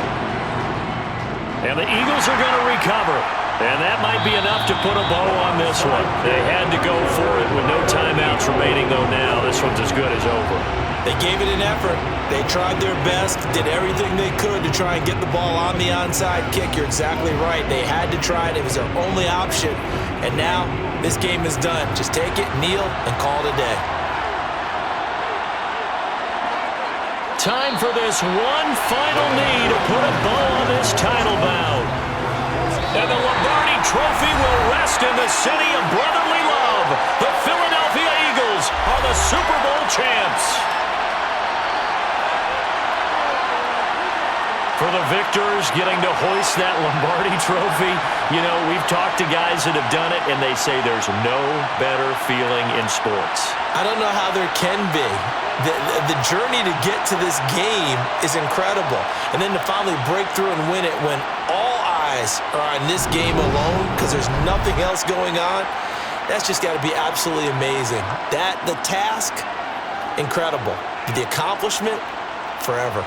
Speaker 2: And the Eagles are going to recover. And that might be enough to put a bow on this one. They had to go for it with no timeouts remaining, though now this one's as good as over.
Speaker 3: They gave it an effort. They tried their best, did everything they could to try and get the ball on the onside kick. You're exactly right. They had to try it. It was their only option. And now this game is done. Just take it, kneel, and call it a day.
Speaker 2: Time for this one final knee to put a bow on this title bout. And the Lombardi Trophy will rest in the city of brotherly love. The Philadelphia Eagles are the Super Bowl champs. For the victors getting to hoist that Lombardi Trophy, you know, we've talked to guys that have done it, and they say there's no better feeling in sports.
Speaker 3: I don't know how there can be. The journey to get to this game is incredible. And then to finally break through and win it when all eyes are on this game alone because there's nothing else going on, that's just got to be absolutely amazing. The task, incredible. The accomplishment, forever.